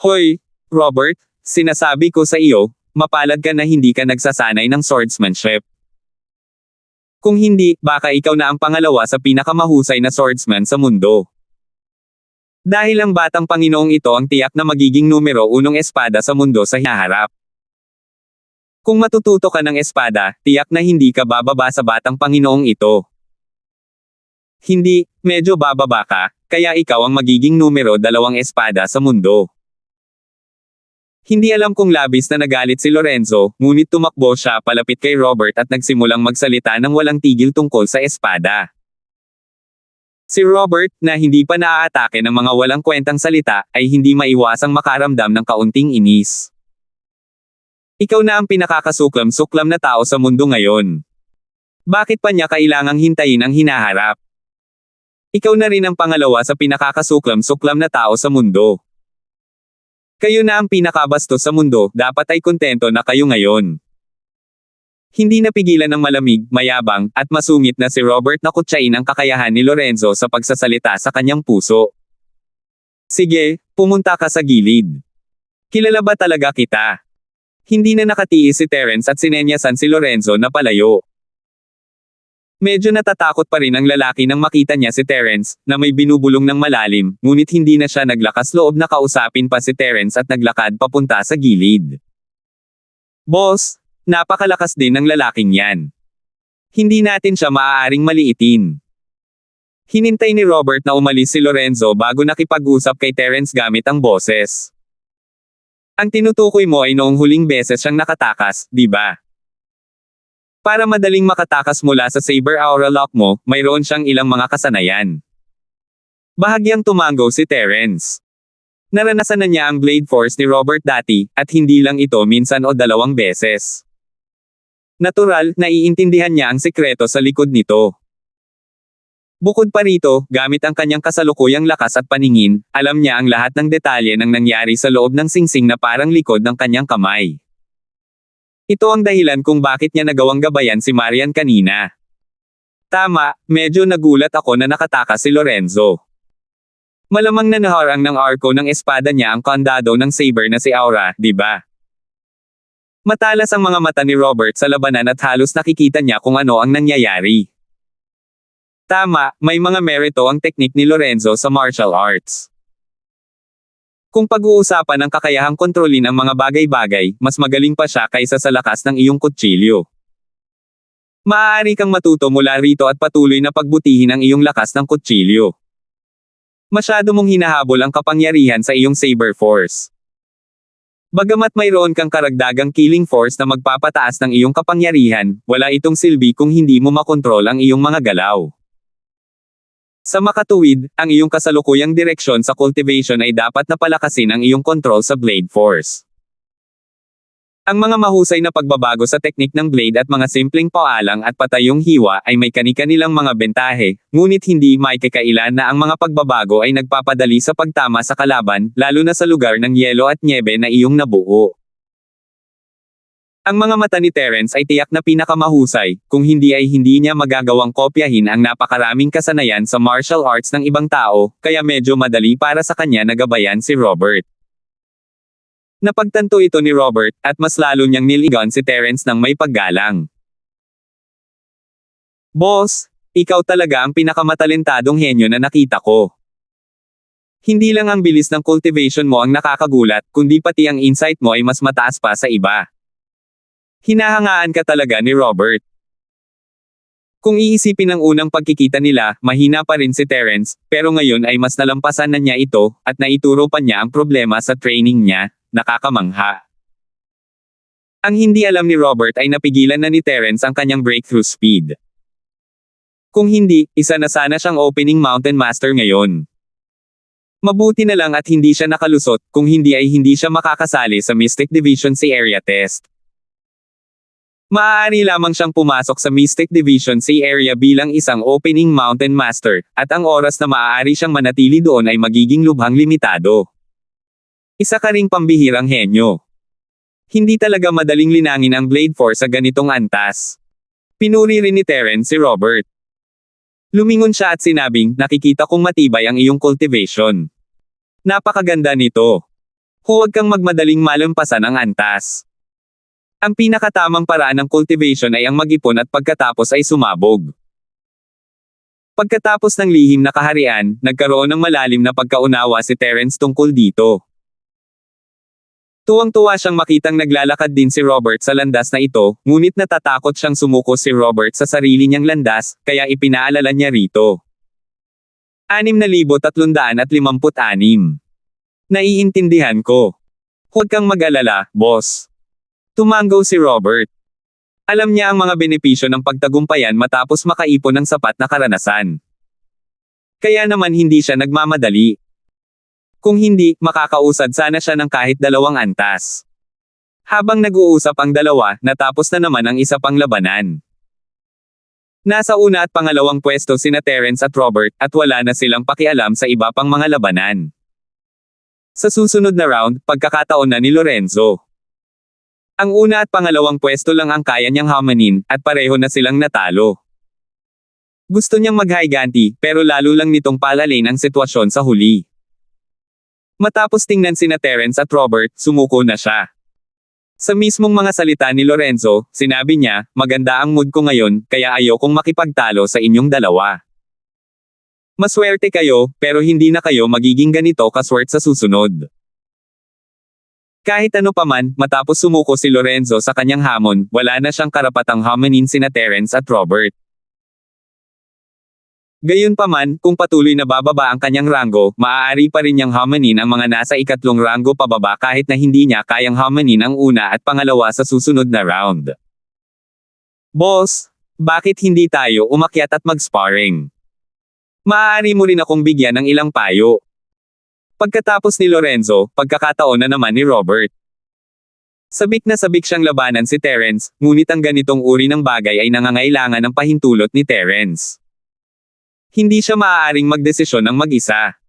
Hoy, Robert, sinasabi ko sa iyo, mapalad ka na hindi ka nagsasanay ng swordsmanship. Kung hindi, baka ikaw na ang pangalawa sa pinakamahusay na swordsman sa mundo. Dahil ang batang Panginoong ito ang tiyak na magiging numero unong espada sa mundo sa hinaharap. Kung matututo ka ng espada, tiyak na hindi ka bababa sa batang Panginoong ito. Hindi, medyo bababa ka, kaya ikaw ang magiging numero 2 espada sa mundo. Hindi alam kung labis na nagalit si Lorenzo, ngunit tumakbo siya palapit kay Robert at nagsimulang magsalita ng walang tigil tungkol sa espada. Si Robert, na hindi pa naaatake ng mga walang kwentang salita, ay hindi maiwasang makaramdam ng kaunting inis. Ikaw na ang pinakakasuklam-suklam na tao sa mundo ngayon. Bakit pa niya kailangang hintayin ang hinaharap? Ikaw na rin ang pangalawa sa pinakakasuklam-suklam na tao sa mundo. Kayo na ang pinakabastos sa mundo, dapat ay kontento na kayo ngayon. Hindi napigilan ng malamig, mayabang, at masungit na si Robert na kutsain ang kakayahan ni Lorenzo sa pagsasalita sa kanyang puso. Sige, pumunta ka sa gilid. Kilala ba talaga kita? Hindi na nakatiis si Terence at sinenyasan si Lorenzo na palayo. Medyo natatakot pa rin ang lalaki nang makita niya si Terence, na may binubulong ng malalim, ngunit hindi na siya naglakas loob na kausapin pa si Terence at naglakad papunta sa gilid. Boss, napakalakas din ng lalaking yan. Hindi natin siya maaaring maliitin. Hinintay ni Robert na umalis si Lorenzo bago nakipag-usap kay Terence gamit ang boses. Ang tinutukoy mo ay noong huling beses siyang nakatakas, di ba? Para madaling makatakas mula sa Saber Aura Lock mo, mayroon siyang ilang mga kasanayan. Bahagyang tumango si Terence. Naranasan na niya ang Blade Force ni Robert dati, at hindi lang ito minsan o 2 beses. Natural, naiintindihan niya ang sikreto sa likod nito. Bukod pa rito, gamit ang kanyang kasalukuyang lakas at paningin, alam niya ang lahat ng detalye ng nangyari sa loob ng singsing na parang likod ng kanyang kamay. Ito ang dahilan kung bakit niya nagawang gabayan si Marian kanina. Tama, medyo nagulat ako na nakatakas si Lorenzo. Malamang na naharang ng arko ng espada niya ang kandado ng saber na si Aura, di ba? Matalas ang mga mata ni Robert sa labanan at halos nakikita niya kung ano ang nangyayari. Tama, may mga merito ang teknik ni Lorenzo sa martial arts. Kung pag-uusapan ang kakayahang kontrolin ang mga bagay-bagay, mas magaling pa siya kaysa sa lakas ng iyong kutsilyo. Maaari kang matuto mula rito at patuloy na pagbutihin ang iyong lakas ng kutsilyo. Masyado mong hinahabol ang kapangyarihan sa iyong saber force. Bagamat mayroon kang karagdagang killing force na magpapataas ng iyong kapangyarihan, wala itong silbi kung hindi mo makontrol ang iyong mga galaw. Sa makatuwid, ang iyong kasalukuyang direksyon sa cultivation ay dapat na palakasin ang iyong control sa blade force. Ang mga mahusay na pagbabago sa teknik ng blade at mga simpleng paalang at patayong hiwa ay may kani-kanilang mga bentahe, ngunit hindi maikakailan na ang mga pagbabago ay nagpapadali sa pagtama sa kalaban, lalo na sa lugar ng yelo at nyebe na iyong nabuo. Ang mga mata ni Terence ay tiyak na pinakamahusay, kung hindi ay hindi niya magagawang kopyahin ang napakaraming kasanayan sa martial arts ng ibang tao, kaya medyo madali para sa kanya na gabayan si Robert. Napagtanto ito ni Robert, at mas lalo niyang niligan si Terence ng may paggalang. Boss, ikaw talaga ang pinakamatalentadong henyo na nakita ko. Hindi lang ang bilis ng cultivation mo ang nakakagulat, kundi pati ang insight mo ay mas mataas pa sa iba. Hinahangaan ka talaga ni Robert. Kung iisipin ang unang pagkikita nila, mahina pa rin si Terence, pero ngayon ay mas nalampasan na niya ito, at naituro pa niya ang problema sa training niya, nakakamangha. Ang hindi alam ni Robert ay napigilan na ni Terence ang kanyang breakthrough speed. Kung hindi, isa na sana siyang opening mountain master ngayon. Mabuti na lang at hindi siya nakalusot, kung hindi ay hindi siya makakasali sa Mystic Division C Area Test. Maaari lamang siyang pumasok sa Mystic Division C area bilang isang opening Mountain Master, at ang oras na maaari siyang manatili doon ay magiging lubhang limitado. Isa ka ring pambihirang henyo. Hindi talaga madaling linangin ang Blade Force sa ganitong antas. Pinuri rin ni Terence si Robert. Lumingon siya at sinabing, nakikita kong matibay ang iyong cultivation. Napakaganda nito. Huwag kang magmadaling malampasan ang antas. Ang pinakatamang paraan ng cultivation ay ang mag-ipon at pagkatapos ay sumabog. Pagkatapos ng lihim na kaharian, nagkaroon ng malalim na pagkaunawa si Terence tungkol dito. Tuwang-tuwa siyang makitang naglalakad din si Robert sa landas na ito, ngunit natatakot siyang sumuko si Robert sa sarili niyang landas, kaya ipinaalala niya rito. 6,356. Naiintindihan ko. Huwag kang mag-alala, boss. Tumanggaw si Robert. Alam niya ang mga benepisyo ng pagtagumpayan matapos makaipon ng sapat na karanasan. Kaya naman hindi siya nagmamadali. Kung hindi, makakausad sana siya ng kahit 2 antas. Habang nag-uusap ang dalawa, natapos na naman ang isa pang labanan. Nasa una at pangalawang pwesto sina Terence at Robert, at wala na silang pakialam sa iba pang mga labanan. Sa susunod na round, pagkakataon na ni Lorenzo. Ang una at pangalawang pwesto lang ang kaya niyang hamanin, at pareho na silang natalo. Gusto niyang maghiganti, pero lalo lang nitong palalin ang sitwasyon sa huli. Matapos tingnan sina Terence at Robert, sumuko na siya. Sa mismong mga salita ni Lorenzo, sinabi niya, maganda ang mood ko ngayon, kaya ayokong makipagtalo sa inyong dalawa. Maswerte kayo, pero hindi na kayo magiging ganito kaswerte sa susunod. Kahit ano paman, matapos sumuko si Lorenzo sa kanyang hamon, wala na siyang karapatang hamanin sina Terence at Robert. Gayunpaman, kung patuloy na bababa ang kanyang ranggo, maaari pa rin niyang hamanin ang mga nasa ikatlong ranggo pababa kahit na hindi niya kayang hamanin ang una at pangalawa sa susunod na round. Boss, bakit hindi tayo umakyat at mag-sparring? Maaari mo rin akong bigyan ng ilang payo. Pagkatapos ni Lorenzo, pagkakataon na naman ni Robert. Sabik na sabik siyang labanan si Terence, ngunit ang ganitong uri ng bagay ay nangangailangan ng pahintulot ni Terence. Hindi siya maaaring magdesisyon ng mag-isa.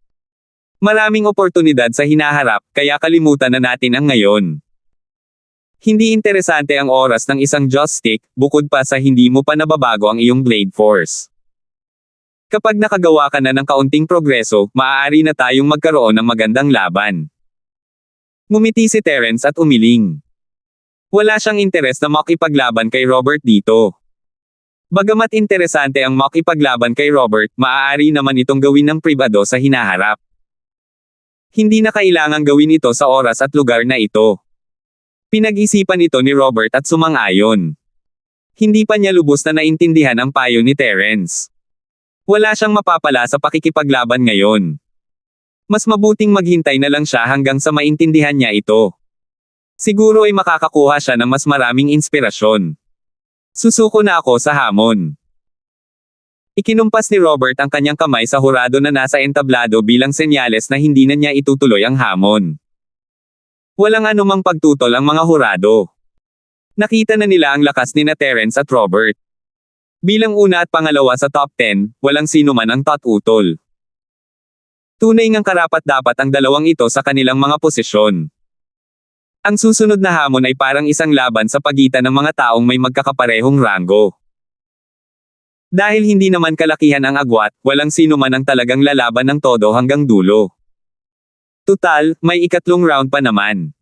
Maraming oportunidad sa hinaharap, kaya kalimutan na natin ang ngayon. Hindi interesante ang oras ng isang joystick, bukod pa sa hindi mo pa nababago ang iyong Blade Force. Kapag nakagawa ka na ng kaunting progreso, maaari na tayong magkaroon ng magandang laban. Ngumiti si Terence at umiling. Wala siyang interes na makipaglaban kay Robert dito. Bagamat interesante ang makipaglaban kay Robert, maaari naman itong gawin ng pribado sa hinaharap. Hindi na kailangang gawin ito sa oras at lugar na ito. Pinag-isipan ito ni Robert at sumang-ayon. Hindi pa niya lubos na naintindihan ang payo ni Terence. Wala siyang mapapala sa pakikipaglaban ngayon. Mas mabuting maghintay na lang siya hanggang sa maintindihan niya ito. Siguro ay makakakuha siya ng mas maraming inspirasyon. Susuko na ako sa hamon. Ikinumpas ni Robert ang kanyang kamay sa hurado na nasa entablado bilang senyales na hindi na niya itutuloy ang hamon. Walang anumang pagtutol ang mga hurado. Nakita na nila ang lakas ni Terence at Robert. Bilang una at pangalawa sa top 10, walang sino man ang tututol. Tunay ngang karapat-dapat ang dalawang ito sa kanilang mga posisyon. Ang susunod na hamon ay parang isang laban sa pagitan ng mga taong may magkakaparehong ranggo. Dahil hindi naman kalakihan ang agwat, walang sino man ang talagang lalaban ng todo hanggang dulo. Tutal, may ikatlong round pa naman.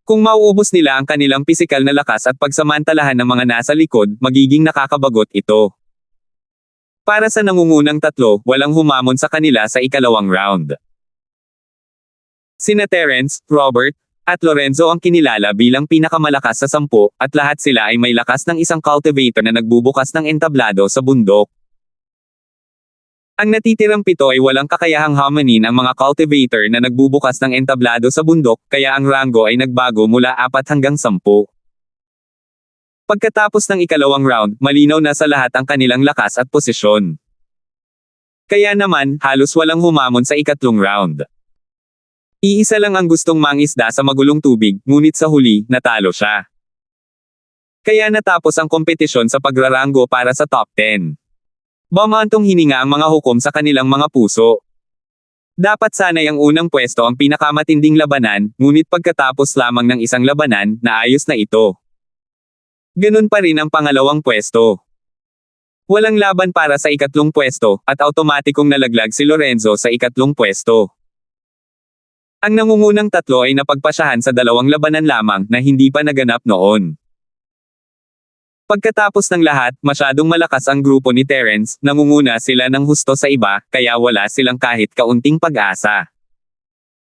Kung mauubos nila ang kanilang pisikal na lakas at pagsamantalahan ng mga nasa likod, magiging nakakabagot ito. Para sa nangungunang tatlo, walang humamon sa kanila sa ikalawang round. Sina Terence, Robert, at Lorenzo ang kinilala bilang pinakamalakas sa 10, at lahat sila ay may lakas ng isang cultivator na nagbubukas ng entablado sa bundok. Ang natitirang 7 ay walang kakayahang hamanin ang mga cultivator na nagbubukas ng entablado sa bundok, kaya ang ranggo ay nagbago mula 4 hanggang 10. Pagkatapos ng ikalawang round, malinaw na sa lahat ang kanilang lakas at posisyon. Kaya naman, halos walang humamon sa ikatlong round. Iisa lang ang gustong mangisda sa magulong tubig, ngunit sa huli, natalo siya. Kaya natapos ang kompetisyon sa pagraranggo para sa top 10. Bumantong hininga ang mga hukom sa kanilang mga puso. Dapat sana'y ang unang pwesto ang pinakamatinding labanan, ngunit pagkatapos lamang ng isang labanan, naayos na ito. Ganun pa rin ang pangalawang pwesto. Walang laban para sa ikatlong pwesto, at automatikong nalaglag si Lorenzo sa ikatlong pwesto. Ang nangungunang tatlo ay napagpasyahan sa dalawang labanan lamang na hindi pa naganap noon. Pagkatapos ng lahat, masyadong malakas ang grupo ni Terence, nangunguna sila ng husto sa iba, kaya wala silang kahit kaunting pag-asa.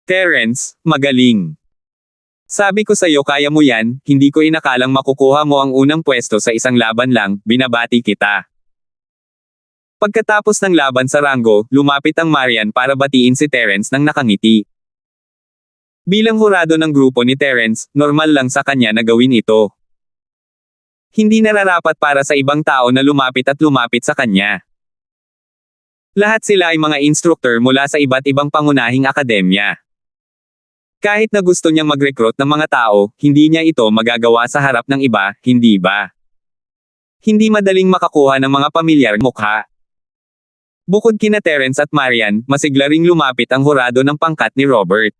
Terence, magaling. Sabi ko sa'yo kaya mo yan, hindi ko inakalang makukuha mo ang unang pwesto sa isang laban lang, binabati kita. Pagkatapos ng laban sa ranggo, lumapit ang Marian para batiin si Terence nang nakangiti. Bilang hurado ng grupo ni Terence, normal lang sa kanya na gawin ito. Hindi nararapat para sa ibang tao na lumapit sa kanya. Lahat sila ay mga instructor mula sa iba't ibang pangunahing akademya. Kahit na gusto niyang mag-recruit ng mga tao, hindi niya ito magagawa sa harap ng iba, hindi ba? Hindi madaling makakuha ng mga pamilyar mukha. Bukod kina Terence at Marian, masigla ring lumapit ang hurado ng pangkat ni Robert.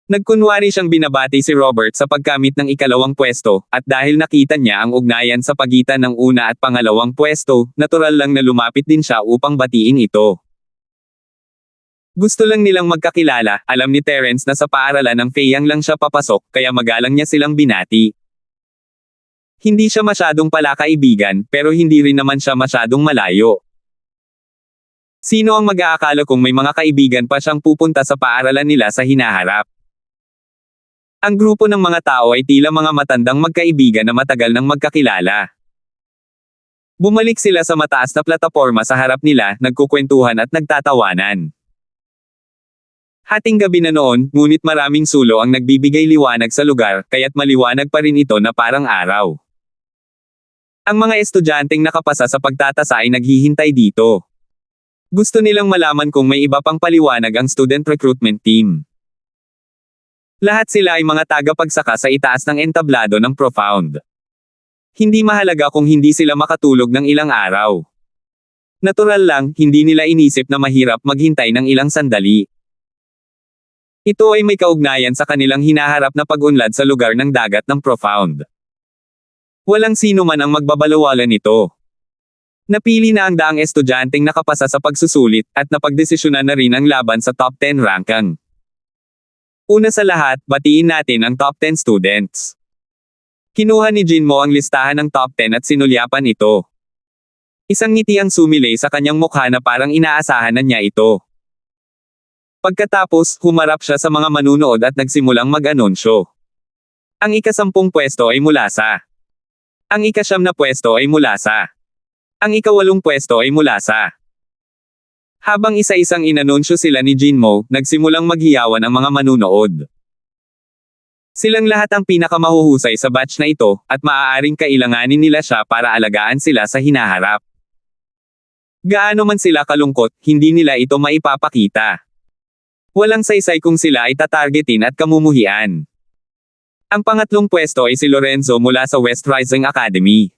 Nagkunwari siyang binabati si Robert sa pagkamit ng ikalawang pwesto, at dahil nakita niya ang ugnayan sa pagitan ng una at pangalawang pwesto, natural lang na lumapit din siya upang batiin ito. Gusto lang nilang magkakilala, alam ni Terence na sa paaralan ng Feyang lang siya papasok, kaya magalang niya silang binati. Hindi siya masyadong palakaibigan, pero hindi rin naman siya masyadong malayo. Sino ang mag-aakala kung may mga kaibigan pa siyang pupunta sa paaralan nila sa hinaharap? Ang grupo ng mga tao ay tila mga matandang magkaibigan na matagal nang magkakilala. Bumalik sila sa mataas na plataporma sa harap nila, nagkukwentuhan at nagtatawanan. Hating gabi na noon, ngunit maraming sulo ang nagbibigay liwanag sa lugar, kaya't maliwanag pa rin ito na parang araw. Ang mga estudyanteng nakapasa sa pagtatasa ay naghihintay dito. Gusto nilang malaman kung may iba pang paliwanag ang student recruitment team. Lahat sila ay mga tagapagsaka sa itaas ng entablado ng Profound. Hindi mahalaga kung hindi sila makatulog ng ilang araw. Natural lang, hindi nila inisip na mahirap maghintay ng ilang sandali. Ito ay may kaugnayan sa kanilang hinaharap na pag-unlad sa lugar ng dagat ng Profound. Walang sino man ang magbabalawala nito. Napili na ang daang estudyanteng nakapasa sa pagsusulit, at napagdesisyonan na rin ang laban sa top 10 ranking. Una sa lahat, batiin natin ang top 10 students. Kinuha ni Jinmo ang listahan ng top 10 at sinulyapan ito. Isang ngiti ang sumilay sa kanyang mukha na parang inaasahan na niya ito. Pagkatapos, humarap siya sa mga manunood at nagsimulang mag-anunsyo. Ang ika-10 pwesto ay mula sa. Ang ika-9 na pwesto ay mula sa. Ang ika-8 pwesto ay mula sa. Habang isa-isang inanunsyo sila ni Jinmo, nagsimulang maghiyawan ang mga manunood. Silang lahat ang pinakamahuhusay sa batch na ito, at maaaring kailanganin nila siya para alagaan sila sa hinaharap. Gaano man sila kalungkot, hindi nila ito maipapakita. Walang saysay kung sila ay tatargetin at kamumuhian. Ang pangatlong pwesto ay si Lorenzo mula sa West Rising Academy.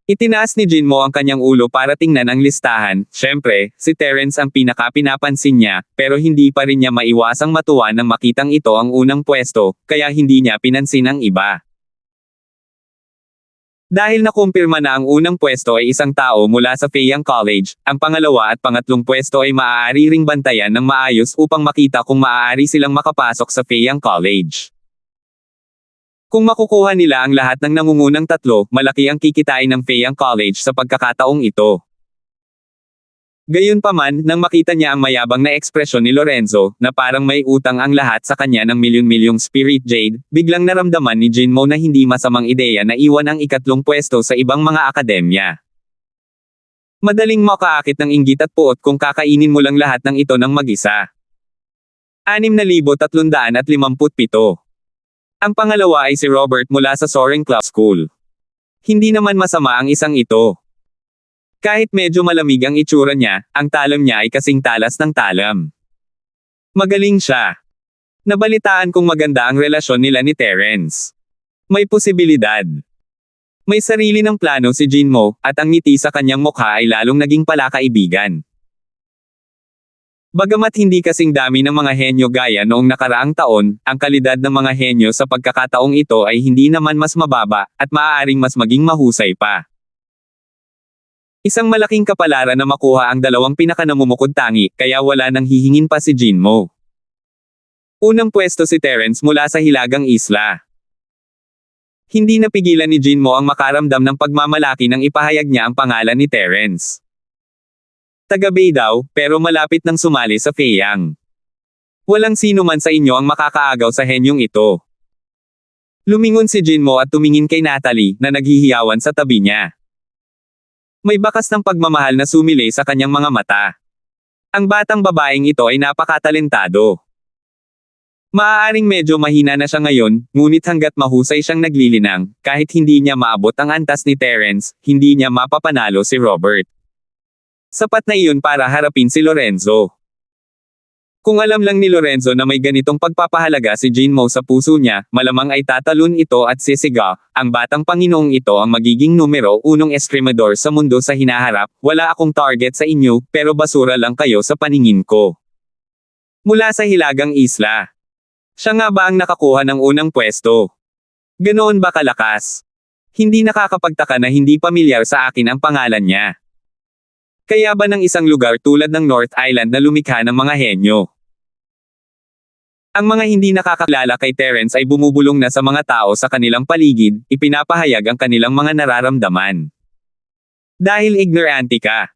Itinaas ni Jinmo ang kanyang ulo para tingnan ang listahan. Siyempre, si Terence ang pinaka-pinapansin niya, pero hindi pa rin niya maiwasang matuwa nang makitang ito ang unang pwesto, kaya hindi niya pinansin ang iba. Dahil nakumpirma na ang unang pwesto ay isang tao mula sa Feyang College, ang pangalawa at pangatlong pwesto ay maaari ring bantayan ng maayos upang makita kung maaari silang makapasok sa Feyang College. Kung makukuha nila ang lahat ng nangungunang tatlo, malaki ang kikitain ng Feyang College sa pagkakataong ito. Gayunpaman, nang makita niya ang mayabang na ekspresyon ni Lorenzo, na parang may utang ang lahat sa kanya ng milyon-milyong Spirit Jade, biglang naramdaman ni Jinmo na hindi masamang ideya na iwan ang ikatlong pwesto sa ibang mga akademya. Madaling makaakit ng inggit at puot kung kakainin mo lang lahat ng ito ng mag-isa. 6,357. Ang pangalawa ay si Robert mula sa Soaring Club School. Hindi naman masama ang isang ito. Kahit medyo malamig ang itsura niya, ang talam niya ay kasing talas ng talam. Magaling siya. Nabalitaan kong maganda ang relasyon nila ni Terence. May posibilidad. May sarili ng plano si Jinmo, at ang ngiti sa kanyang mukha ay lalong naging palakaibigan. Bagamat hindi kasing dami ng mga henyo gaya noong nakaraang taon, ang kalidad ng mga henyo sa pagkakataong ito ay hindi naman mas mababa, at maaaring mas maging mahusay pa. Isang malaking kapalaran na makuha ang dalawang pinakanamumukod-tangi, kaya wala nang hihingin pa si Jinmo. Unang pwesto si Terence mula sa Hilagang Isla. Hindi napigilan ni Jinmo ang makaramdam ng pagmamalaki nang ipahayag niya ang pangalan ni Terence. Taga-Bay daw, pero malapit nang sumali sa Feyang. Walang sino man sa inyo ang makakaagaw sa henyong ito. Lumingon si Jinmo at tumingin kay Natalie, na naghihiyawan sa tabi niya. May bakas ng pagmamahal na sumilay sa kanyang mga mata. Ang batang babaeng ito ay napakatalentado. Maaaring medyo mahina na siya ngayon, ngunit hanggat mahusay siyang naglilinang, kahit hindi niya maabot ang antas ni Terence, hindi niya mapapanalo si Robert. Sapat na iyon para harapin si Lorenzo. Kung alam lang ni Lorenzo na may ganitong pagpapahalaga si Jinmo sa puso niya, malamang ay tatalon ito at sisiga, ang batang Panginoong ito ang magiging numero unong eskrimador sa mundo sa hinaharap, wala akong target sa inyo, pero basura lang kayo sa paningin ko. Mula sa Hilagang Isla. Siya nga ba ang nakakuha ng unang pwesto? Ganoon ba kalakas? Hindi nakakapagtaka na hindi pamilyar sa akin ang pangalan niya. Kaya ba ng isang lugar tulad ng North Island na lumikha ng mga henyo? Ang mga hindi nakakakilala kay Terence ay bumubulong na sa mga tao sa kanilang paligid, ipinapahayag ang kanilang mga nararamdaman. Dahil ignorante ka.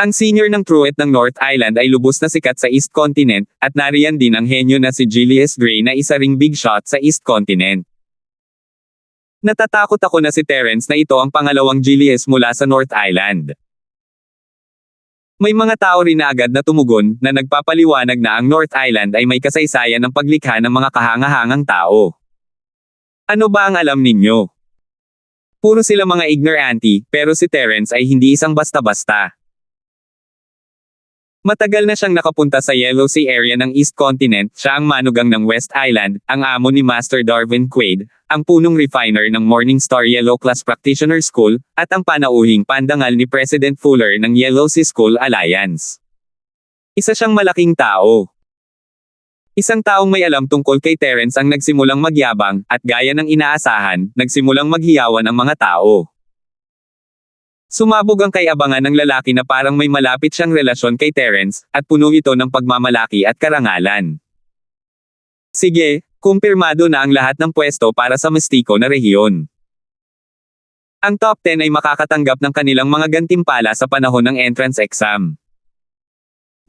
Ang senior ng Truett ng North Island ay lubos na sikat sa East Continent, at nariyan din ang henyo na si Julius Gray na isa ring big shot sa East Continent. Natatakot ako na si Terence na ito ang pangalawang Julius mula sa North Island. May mga tao rin na agad na tumugon, na nagpapaliwanag na ang North Island ay may kasaysayan ng paglikha ng mga kahangahangang tao. Ano ba ang alam ninyo? Puro sila mga ignorante, pero si Terence ay hindi isang basta-basta. Matagal na siyang nakapunta sa Yellow Sea area ng East Continent, siya ang manugang ng West Island, ang amo ni Master Darwin Quaid, ang punong refiner ng Morningstar Yellow Class Practitioner School, at ang panauhing pandangal ni President Fuller ng Yellow Sea School Alliance. Isa siyang malaking tao. Isang taong may alam tungkol kay Terence ang nagsimulang magyabang, at gaya ng inaasahan, nagsimulang maghiyawan ang mga tao. Sumabog ang kay-abangan ng lalaki na parang may malapit siyang relasyon kay Terence, at puno ito ng pagmamalaki at karangalan. Sige, kumpirmado na ang lahat ng pwesto para sa Mistiko na rehiyon. Ang top 10 ay makakatanggap ng kanilang mga gantimpala sa panahon ng entrance exam.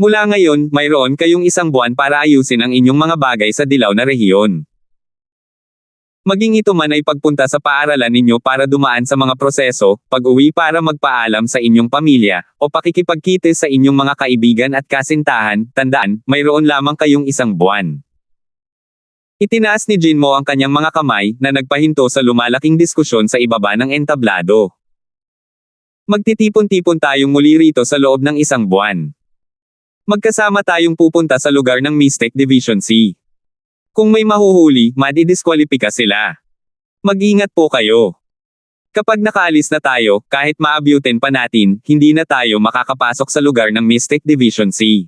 Mula ngayon, mayroon kayong isang buwan para ayusin ang inyong mga bagay sa dilaw na rehiyon. Maging ito man ay pagpunta sa paaralan ninyo para dumaan sa mga proseso, pag-uwi para magpaalam sa inyong pamilya, o pakikipagkitis sa inyong mga kaibigan at kasintahan, tandaan, mayroon lamang kayong isang buwan. Itinaas ni Jinmo ang kanyang mga kamay, na nagpahinto sa lumalaking diskusyon sa ibaba ng entablado. Magtitipon-tipon tayong muli rito sa loob ng isang buwan. Magkasama tayong pupunta sa lugar ng Mystic Division C. Kung may mahuhuli, madidiskwalipika sila. Mag-ingat po kayo. Kapag nakaalis na tayo, kahit maabyutin pa natin, hindi na tayo makakapasok sa lugar ng Mystic Division C.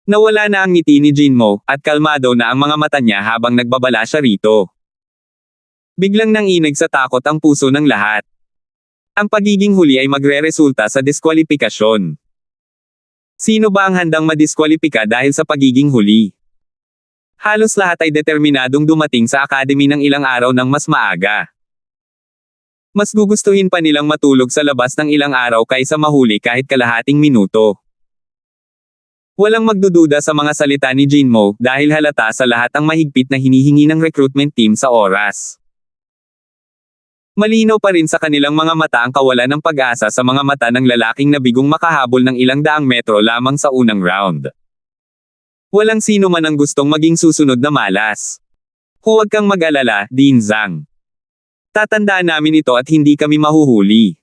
Nawala na ang ngiti ni Jinmo, at kalmado na ang mga mata niya habang nagbabala siya rito. Biglang nanginig sa takot ang puso ng lahat. Ang pagiging huli ay magreresulta sa diskwalipikasyon. Sino ba ang handang madiskwalipika dahil sa pagiging huli? Halos lahat ay determinadong dumating sa academy ng ilang araw ng mas maaga. Mas gugustuhin pa nilang matulog sa labas ng ilang araw kaysa mahuli kahit kalahating minuto. Walang magdududa sa mga salita ni Jinmo, dahil halata sa lahat ang mahigpit na hinihingi ng recruitment team sa oras. Malinaw pa rin sa kanilang mga mata ang kawalan ng pag-asa sa mga mata ng lalaking nabigong makahabol ng ilang daang metro lamang sa unang round. Walang sino man ang gustong maging susunod na malas. Huwag kang mag-alala, Dean Zhang. Tatandaan namin ito at hindi kami mahuhuli.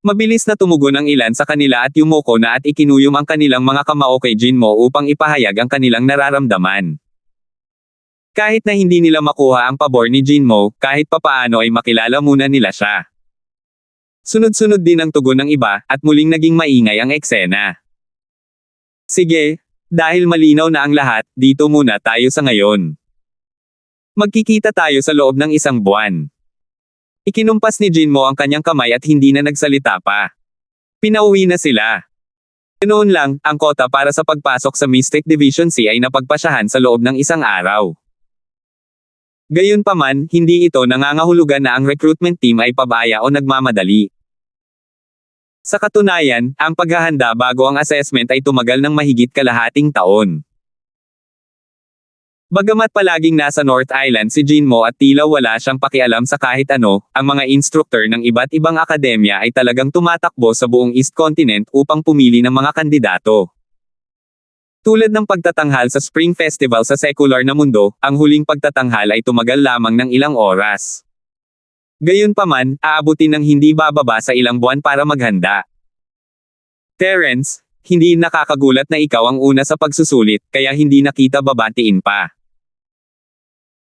Mabilis na tumugon ang ilan sa kanila at yumuko na at ikinuyom ang kanilang mga kamao kay Jinmo upang ipahayag ang kanilang nararamdaman. Kahit na hindi nila makuha ang pabor ni Jinmo, kahit papaano ay makilala muna nila siya. Sunod-sunod din ang tugon ng iba, at muling naging maingay ang eksena. Sige, dahil malinaw na ang lahat, dito muna tayo sa ngayon. Magkikita tayo sa loob ng isang buwan. Ikinumpas ni Jinmo ang kanyang kamay at hindi na nagsalita pa. Pinauwi na sila. Ganoon lang, ang kota para sa pagpasok sa Mystic Division C ay napagpasyahan sa loob ng isang araw. Gayunpaman, hindi ito nangangahulugan na ang recruitment team ay pabaya o nagmamadali. Sa katunayan, ang paghahanda bago ang assessment ay tumagal ng mahigit kalahating taon. Bagamat palaging nasa North Island si Jinmo at tila wala siyang pakialam sa kahit ano, ang mga instructor ng iba't ibang akademya ay talagang tumatakbo sa buong East Continent upang pumili ng mga kandidato. Tulad ng pagtatanghal sa Spring Festival sa sekular na mundo, ang huling pagtatanghal ay tumagal lamang ng ilang oras. Gayunpaman, aabutin ng hindi bababa sa ilang buwan para maghanda. Terence, hindi nakakagulat na ikaw ang una sa pagsusulit, kaya hindi nakita babatiin pa.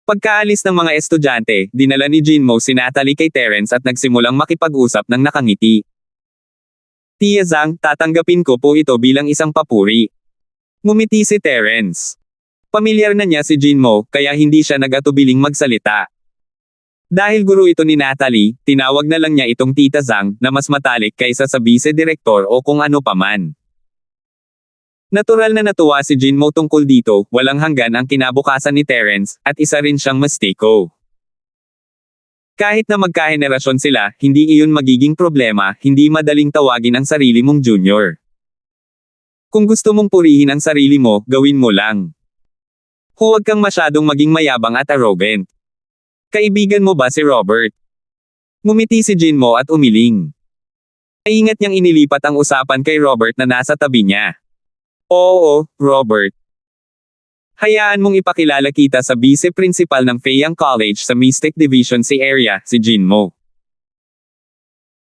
Pagkaalis ng mga estudyante, dinala ni Jinmo si Natalie kay Terence at nagsimulang makipag-usap ng nakangiti. Tia Zhang, tatanggapin ko po ito bilang isang papuri. Ngumiti si Terence. Pamilyar na niya si Jinmo, kaya hindi siya nag-atubiling magsalita. Dahil guro ito ni Natalie, tinawag na lang niya itong Tita Zhang, na mas matalik kaysa sa vice-direktor o kung ano paman. Natural na natuwa si Jinmo tungkol dito, walang hanggan ang kinabukasan ni Terence, at isa rin siyang mastiko. Kahit na magkahenerasyon sila, hindi iyon magiging problema, hindi madaling tawagin ang sarili mong junior. Kung gusto mong purihin ang sarili mo, gawin mo lang. Huwag kang masyadong maging mayabang at arrogant. Kaibigan mo ba si Robert? Ngumiti si Jinmo at umiling. Maingat niyang inilipat ang usapan kay Robert na nasa tabi niya. Oo, Robert. Hayaan mong ipakilala kita sa vice-principal ng Feiyang College sa Mystic Division C area, si Jinmo.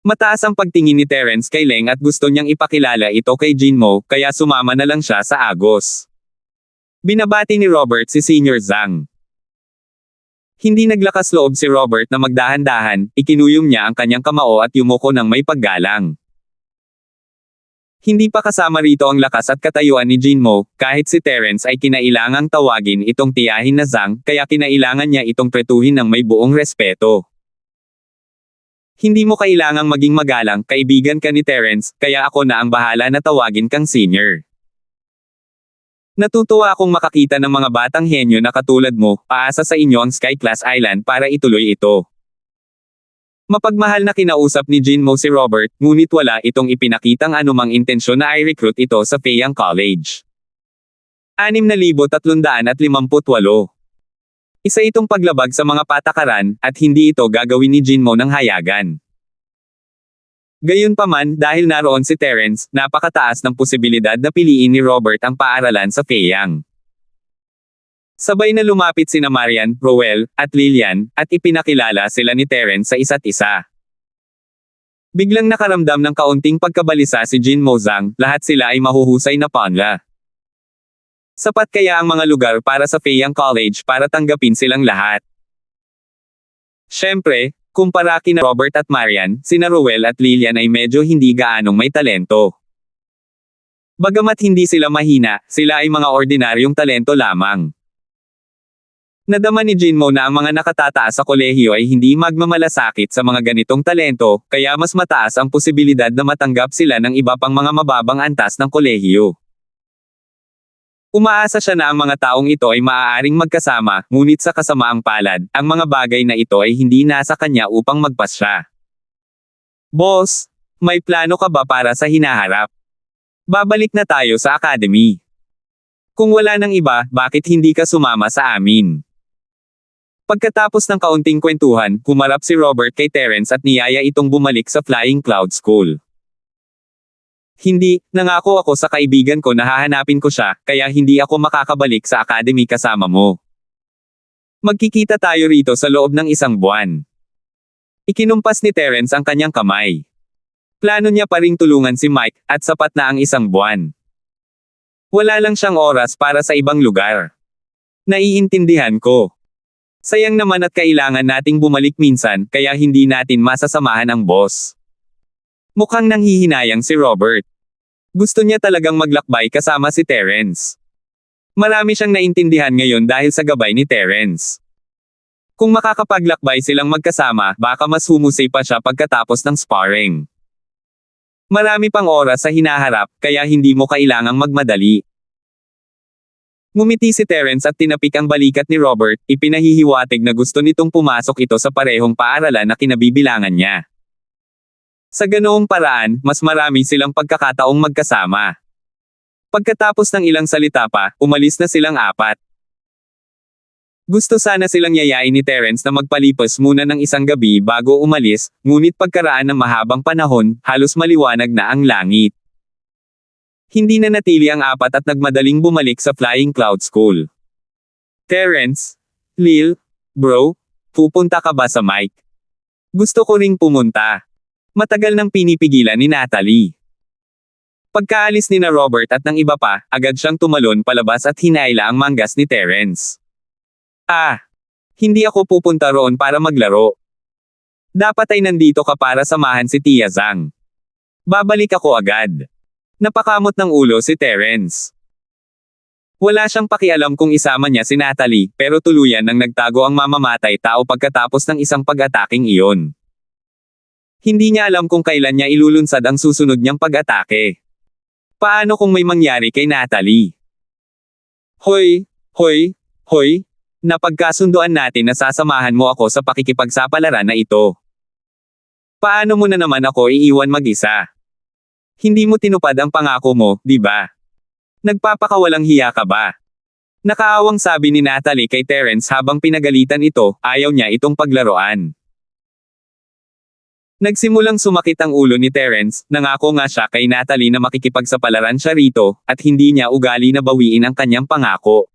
Mataas ang pagtingin ni Terence kay Leng at gusto niyang ipakilala ito kay Jinmo, kaya sumama na lang siya sa agos. Binabati ni Robert si Senior Zhang. Hindi naglakas loob si Robert na magdahan-dahan, ikinuyom niya ang kanyang kamao at yumuko ng may paggalang. Hindi pa kasama rito ang lakas at katayuan ni Jinmo, kahit si Terence ay kinailangang tawagin itong tiyahin na Zhang, kaya kinailangan niya itong tretuhin ng may buong respeto. Hindi mo kailangang maging magalang, kaibigan ka ni Terence, kaya ako na ang bahala na tawagin kang senior. Natutuwa akong makakita ng mga batang henyo na katulad mo, paasa sa inyo ang Sky Class Island para ituloy ito. Mapagmahal na kinausap ni Jinmo si Robert, ngunit wala itong ipinakitang anumang intensyon na i-recruit ito sa Feiyang College. 6,358. Isa itong paglabag sa mga patakaran, at hindi ito gagawin ni Jinmo ng hayagan. Gayunpaman, dahil naroon si Terence, napakataas ng posibilidad na piliin ni Robert ang paaralan sa Feiyang. Sabay na lumapit sina Marian, Roel, at Lilian, at ipinakilala sila ni Terence sa isa't isa. Biglang nakaramdam ng kaunting pagkabalisa si Jinmo Zhang, lahat sila ay mahuhusay na panla. Sapat kaya ang mga lugar para sa Feiyang College para tanggapin silang lahat? Siyempre, kumpara kina Robert at Marian, sina Roel at Lilian ay medyo hindi gaanong may talento. Bagamat hindi sila mahina, sila ay mga ordinaryong talento lamang. Nadama ni Jinmo na ang mga nakatataas sa kolehiyo ay hindi magmamalasakit sa mga ganitong talento, kaya mas mataas ang posibilidad na matanggap sila ng iba pang mga mababang antas ng kolehiyo. Umaasa siya na ang mga taong ito ay maaaring magkasama, ngunit sa kasamaang palad, ang mga bagay na ito ay hindi nasa kanya upang magpasya. Boss, may plano ka ba para sa hinaharap? Babalik na tayo sa academy. Kung wala nang iba, bakit hindi ka sumama sa amin? Pagkatapos ng kaunting kwentuhan, humarap si Robert kay Terence at niyaya itong bumalik sa Flying Cloud School. Hindi, nangako ako sa kaibigan ko na hahanapin ko siya, kaya hindi ako makakabalik sa academy kasama mo. Magkikita tayo rito sa loob ng isang buwan. Ikinumpas ni Terence ang kanyang kamay. Plano niya pa ring tulungan si Mike, at sapat na ang isang buwan. Wala lang siyang oras para sa ibang lugar. Naiintindihan ko. Sayang naman at kailangan nating bumalik minsan, kaya hindi natin masasamahan ang boss. Mukhang nanghihinayang si Robert. Gusto niya talagang maglakbay kasama si Terence. Marami siyang naintindihan ngayon dahil sa gabay ni Terence. Kung makakapaglakbay silang magkasama, baka mas humusay pa siya pagkatapos ng sparring. Marami pang oras sa hinaharap, kaya hindi mo kailangang magmadali. Ngumiti si Terence at tinapik ang balikat ni Robert, ipinahihiwatig na gusto nitong pumasok ito sa parehong paaralan na kinabibilangan niya. Sa ganoong paraan, mas marami silang pagkakataong magkasama. Pagkatapos ng ilang salita pa, umalis na silang apat. Gusto sana silang yayain ni Terence na magpalipas muna ng isang gabi bago umalis, ngunit pagkaraan ng mahabang panahon, halos maliwanag na ang langit. Hindi na natili ang apat at nagmadaling bumalik sa Flying Cloud School. Terence, Lil, bro, pupunta ka ba sa Mike? Gusto ko ring pumunta. Matagal nang pinipigilan ni Natalie. Pagkaalis ni na Robert at ng iba pa, agad siyang tumalon palabas at hinaila ang manggas ni Terence. Hindi ako pupunta roon para maglaro. Dapat ay nandito ka para samahan si Tia Zhang. Babalik ako agad. Napakamot ng ulo si Terence. Wala siyang pakialam kung isama niya si Natalie, pero tuluyan nang nagtago ang mamamatay tao pagkatapos ng isang pag-ataking iyon. Hindi niya alam kung kailan niya ilulunsad ang susunod niyang pag-atake. Paano kung may mangyari kay Natalie? Hoy! Napagkasunduan natin na sasamahan mo ako sa pakikipagsapalaran na ito. Paano mo na naman ako iiwan mag-isa? Hindi mo tinupad ang pangako mo, di ba? Nagpapakawalang hiya ka ba? Nakaawang sabi ni Natalie kay Terence habang pinagalitan ito, ayaw niya itong paglaruan. Nagsimulang sumakit ang ulo ni Terence, nangako nga siya kay Natalie na makikipagsapalaran siya rito, at hindi niya ugali na bawiin ang kanyang pangako.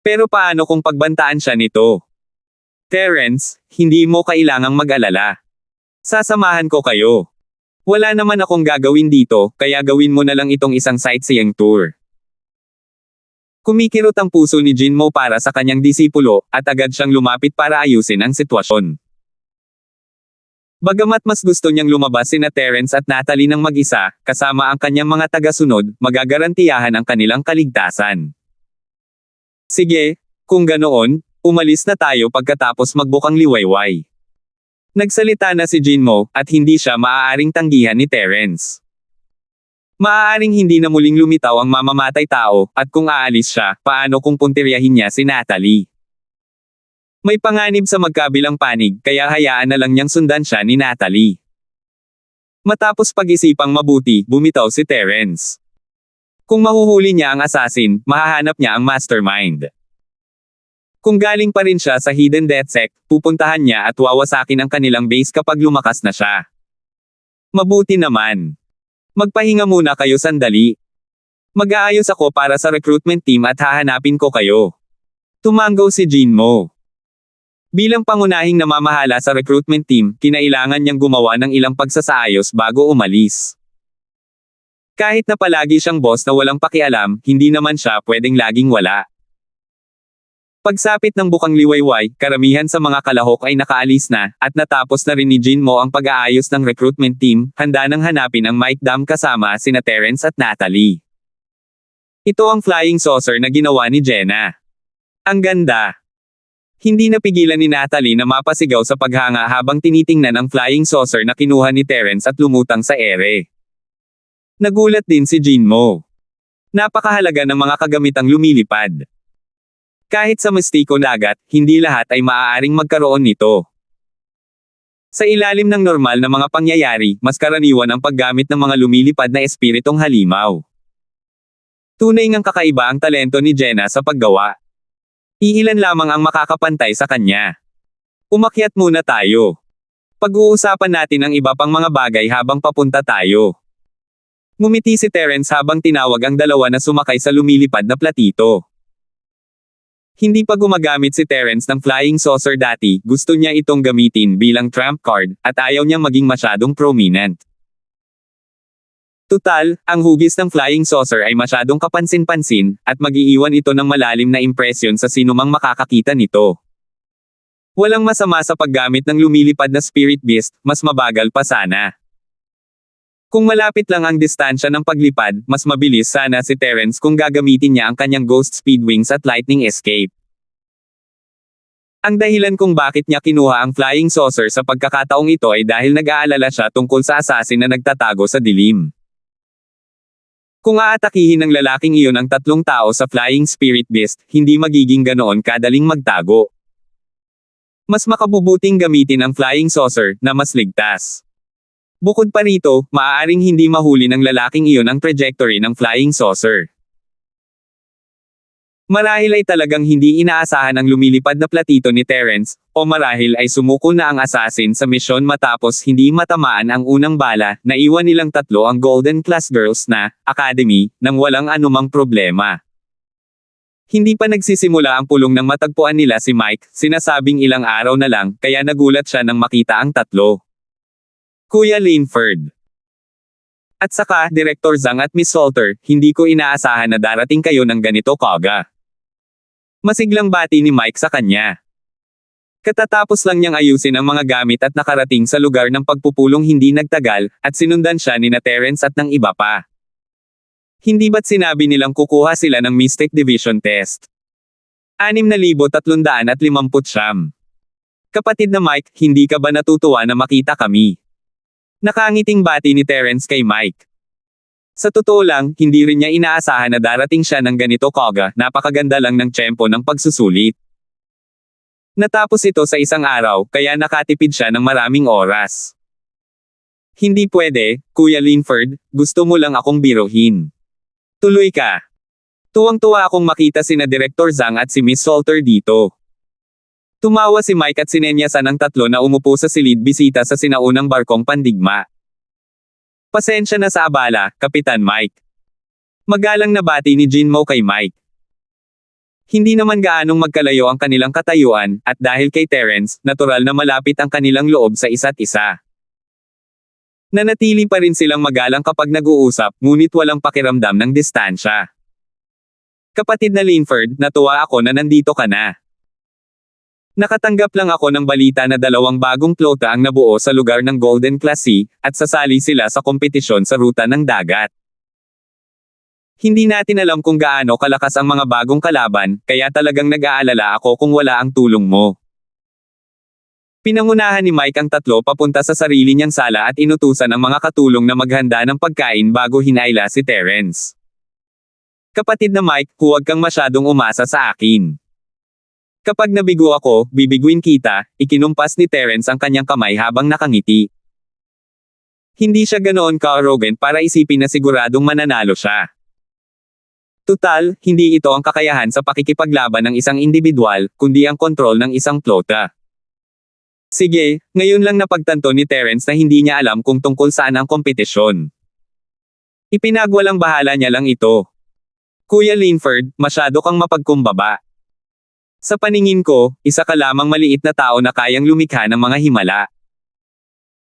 Pero paano kung pagbantaan siya nito? Terence, hindi mo kailangang mag-alala. Sasamahan ko kayo. Wala naman akong gagawin dito, kaya gawin mo na lang itong isang sightseeing tour. Kumikirot ang puso ni Jinmo para sa kanyang disipulo, at agad siyang lumapit para ayusin ang sitwasyon. Bagamat mas gusto niyang lumabas sina Terence at Natalie ng mag-isa, kasama ang kanyang mga taga-sunod, magagarantiyahan ang kanilang kaligtasan. Sige, kung ganoon, umalis na tayo pagkatapos magbukang liwayway. Nagsalita na si Jinmo, at hindi siya maaaring tanggihan ni Terence. Maaaring hindi na muling lumitaw ang mamamatay tao, at kung aalis siya, paano kung puntiryahin niya si Natalie? May panganib sa magkabilang panig, kaya hayaan na lang niyang sundan siya ni Natalie. Matapos pag-isipang mabuti, bumitaw si Terence. Kung mahuhuli niya ang assassin, mahahanap niya ang mastermind. Kung galing pa rin siya sa Hidden Death Sect, pupuntahan niya at wawasakin ang kanilang base kapag lumakas na siya. Mabuti naman. Magpahinga muna kayo sandali. Mag-aayos ako para sa recruitment team at hahanapin ko kayo. Tumanggaw si Jinmo. Bilang pangunahing namamahala sa recruitment team, kinailangan niyang gumawa ng ilang pagsasaayos bago umalis. Kahit na palagi siyang boss na walang pakialam, hindi naman siya pwedeng laging wala. Pagsapit ng bukang liwayway, karamihan sa mga kalahok ay nakaalis na, at natapos na rin ni Jinmo ang pag-aayos ng recruitment team, handa nang hanapin ang Mike Dam kasama sina Terence at Natalie. Ito ang flying saucer na ginawa ni Jenna. Ang ganda! Hindi napigilan ni Natalie na mapasigaw sa paghanga habang tinitingnan ang flying saucer na kinuha ni Terence at lumutang sa ere. Nagulat din si Jinmo. Napakahalaga ng mga kagamitang lumilipad. Kahit sa mistiko dagat, hindi lahat ay maaaring magkaroon nito. Sa ilalim ng normal na mga pangyayari, mas karaniwan ang paggamit ng mga lumilipad na espiritong halimaw. Tunay ngang kakaiba ang talento ni Jenna sa paggawa. Iilan lamang ang makakapantay sa kanya. Umakyat muna tayo. Pag-uusapan natin ang iba pang mga bagay habang papunta tayo. Ngumiti si Terence habang tinawag ang dalawa na sumakay sa lumilipad na platito. Hindi pa gumagamit si Terence ng flying saucer dati, gusto niya itong gamitin bilang trump card, at ayaw niyang maging masyadong prominent. Tutal, ang hugis ng flying saucer ay masyadong kapansin-pansin, at mag-iiwan ito ng malalim na impresyon sa sinumang makakakita nito. Walang masama sa paggamit ng lumilipad na spirit beast, mas mabagal pa sana. Kung malapit lang ang distansya ng paglipad, mas mabilis sana si Terence kung gagamitin niya ang kanyang ghost speed wings at lightning escape. Ang dahilan kung bakit niya kinuha ang flying saucer sa pagkakataong ito ay dahil nag-aalala siya tungkol sa assassin na nagtatago sa dilim. Kung aatakihin ng lalaking iyon ang tatlong tao sa flying spirit beast, hindi magiging ganoon kadaling magtago. Mas makabubuting gamitin ang flying saucer, na mas ligtas. Bukod pa rito, maaaring hindi mahuli ng lalaking iyon ang trajectory ng flying saucer. Marahil ay talagang hindi inaasahan ang lumilipad na platito ni Terence, o marahil ay sumuko na ang assassin sa misyon matapos hindi matamaan ang unang bala, na iwan nilang tatlo ang Golden Class Girls na Academy, nang walang anumang problema. Hindi pa nagsisimula ang pulong nang matagpuan nila si Mike, sinasabing ilang araw na lang, kaya nagulat siya nang makita ang tatlo. Kuya Linford. At saka, Director Zhang at Miss Salter, hindi ko inaasahan na darating kayo ng ganito kaga. Masiglang bati ni Mike sa kanya. Katatapos lang niyang ayusin ang mga gamit at nakarating sa lugar ng pagpupulong hindi nagtagal, at sinundan siya ni na Terence at ng iba pa. Hindi ba't sinabi nilang kukuha sila ng Mystic Division Test? 6,359. Kapatid na Mike, hindi ka ba natutuwa na makita kami? Nakangiting bati ni Terence kay Mike. Sa totoo lang, hindi rin niya inaasahan na darating siya ng ganito kaga, napakaganda lang ng tiyempo ng pagsusulit. Natapos ito sa isang araw, kaya nakatipid siya ng maraming oras. Hindi pwede, Kuya Linford, gusto mo lang akong biruhin. Tuloy ka. Tuwang-tuwa akong makita sina Director Zhang at si Miss Salter dito. Tumawa si Mike at sinenyasan ang tatlo na umupo sa silid bisita sa sinaunang barkong pandigma. Pasensya na sa abala, Kapitan Mike. Magalang na bati ni Jinmo kay Mike. Hindi naman gaanong magkalayo ang kanilang katayuan, at dahil kay Terence, natural na malapit ang kanilang loob sa isa't isa. Nanatili pa rin silang magalang kapag nag-uusap, ngunit walang pakiramdam ng distansya. Kapatid na Linford, natuwa ako na nandito ka na. Nakatanggap lang ako ng balita na 2 bagong plota ang nabuo sa lugar ng Golden Class Sea, at sasali sila sa kompetisyon sa ruta ng dagat. Hindi natin alam kung gaano kalakas ang mga bagong kalaban, kaya talagang nag-aalala ako kung wala ang tulong mo. Pinangunahan ni Mike ang tatlo papunta sa sarili niyang sala at inutusan ang mga katulong na maghanda ng pagkain bago hinayla si Terence. Kapatid na Mike, huwag kang masyadong umasa sa akin. Kapag nabigo ako, bibiguin kita, ikinumpas ni Terence ang kanyang kamay habang nakangiti. Hindi siya ganoon ka-arrogant para isipin na siguradong mananalo siya. Tutal, hindi ito ang kakayahan sa pakikipaglaban ng isang individual, kundi ang kontrol ng isang plota. Sige, ngayon lang napagtanto ni Terence na hindi niya alam kung tungkol saan ang kompetisyon. Ipinagwalang bahala niya lang ito. Kuya Linford, masyado kang mapagkumbaba. Sa paningin ko, isa ka lamang maliit na tao na kayang lumikha ng mga himala.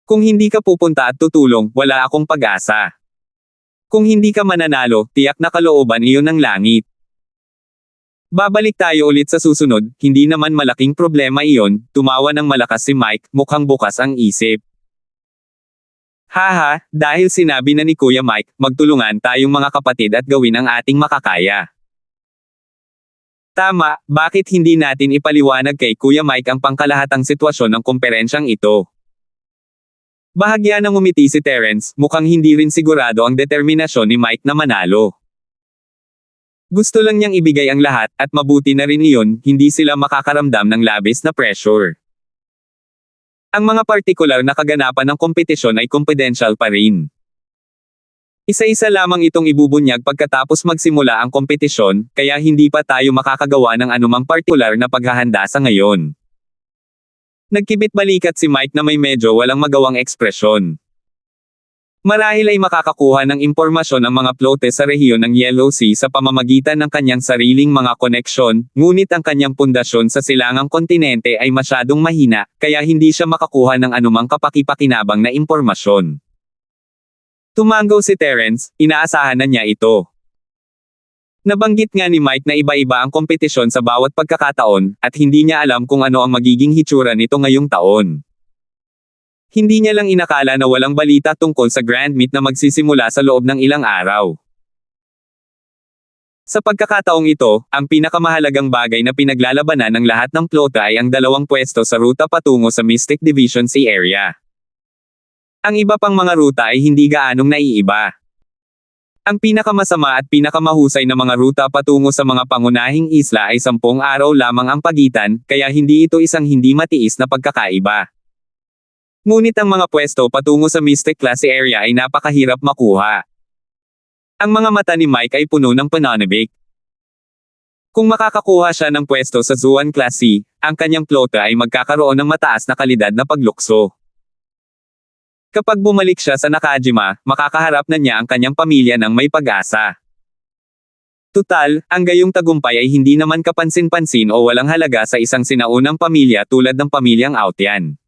Kung hindi ka pupunta at tutulong, wala akong pag-asa. Kung hindi ka mananalo, tiyak na kalooban iyon ng langit. Babalik tayo ulit sa susunod, hindi naman malaking problema iyon, tumawa ng malakas si Mike, mukhang bukas ang isip. Haha, dahil sinabi na ni Kuya Mike, magtulungan tayong mga kapatid at gawin ang ating makakaya. Tama, bakit hindi natin ipaliwanag kay Kuya Mike ang pangkalahatang sitwasyon ng komperensyang ito? Bahagya ng umiti si Terence, mukhang hindi rin sigurado ang determinasyon ni Mike na manalo. Gusto lang niyang ibigay ang lahat, at mabuti na rin iyon, hindi sila makakaramdam ng labis na pressure. Ang mga partikular na kaganapan ng kompetisyon ay confidential pa rin. Isa-isa lamang itong ibubunyag pagkatapos magsimula ang kompetisyon, kaya hindi pa tayo makakagawa ng anumang partikular na paghahanda sa ngayon. Nagkibit balikat si Mike na may medyo walang magawang ekspresyon. Marahil ay makakakuha ng impormasyon ang mga plote sa rehiyon ng Yellow Sea sa pamamagitan ng kanyang sariling mga koneksyon, ngunit ang kanyang pundasyon sa silangang kontinente ay masyadong mahina, kaya hindi siya makakuha ng anumang kapakipakinabang na impormasyon. Tumango si Terence, inaasahan na niya ito. Nabanggit nga ni Mike na iba-iba ang kompetisyon sa bawat pagkakataon, at hindi niya alam kung ano ang magiging hitsura nito ngayong taon. Hindi niya lang inakala na walang balita tungkol sa Grand Meet na magsisimula sa loob ng ilang araw. Sa pagkakataong ito, ang pinakamahalagang bagay na pinaglalabanan ng lahat ng plota ay ang 2 pwesto sa ruta patungo sa Mystic Division C area. Ang iba pang mga ruta ay hindi gaanong naiiba. Ang pinakamasama at pinakamahusay na mga ruta patungo sa mga pangunahing isla ay 10 araw lamang ang pagitan, kaya hindi ito isang hindi matiis na pagkakaiba. Ngunit ang mga pwesto patungo sa Mystic Class area ay napakahirap makuha. Ang mga mata ni Mike ay puno ng pananabik. Kung makakakuha siya ng pwesto sa Zuan Class C, ang kanyang plota ay magkakaroon ng mataas na kalidad na paglukso. Kapag bumalik siya sa Nakajima, makakaharap na niya ang kanyang pamilya ng may pag-asa. Tutal, ang gayong tagumpay ay hindi naman kapansin-pansin o walang halaga sa isang sinaunang pamilya tulad ng pamilyang Aotian.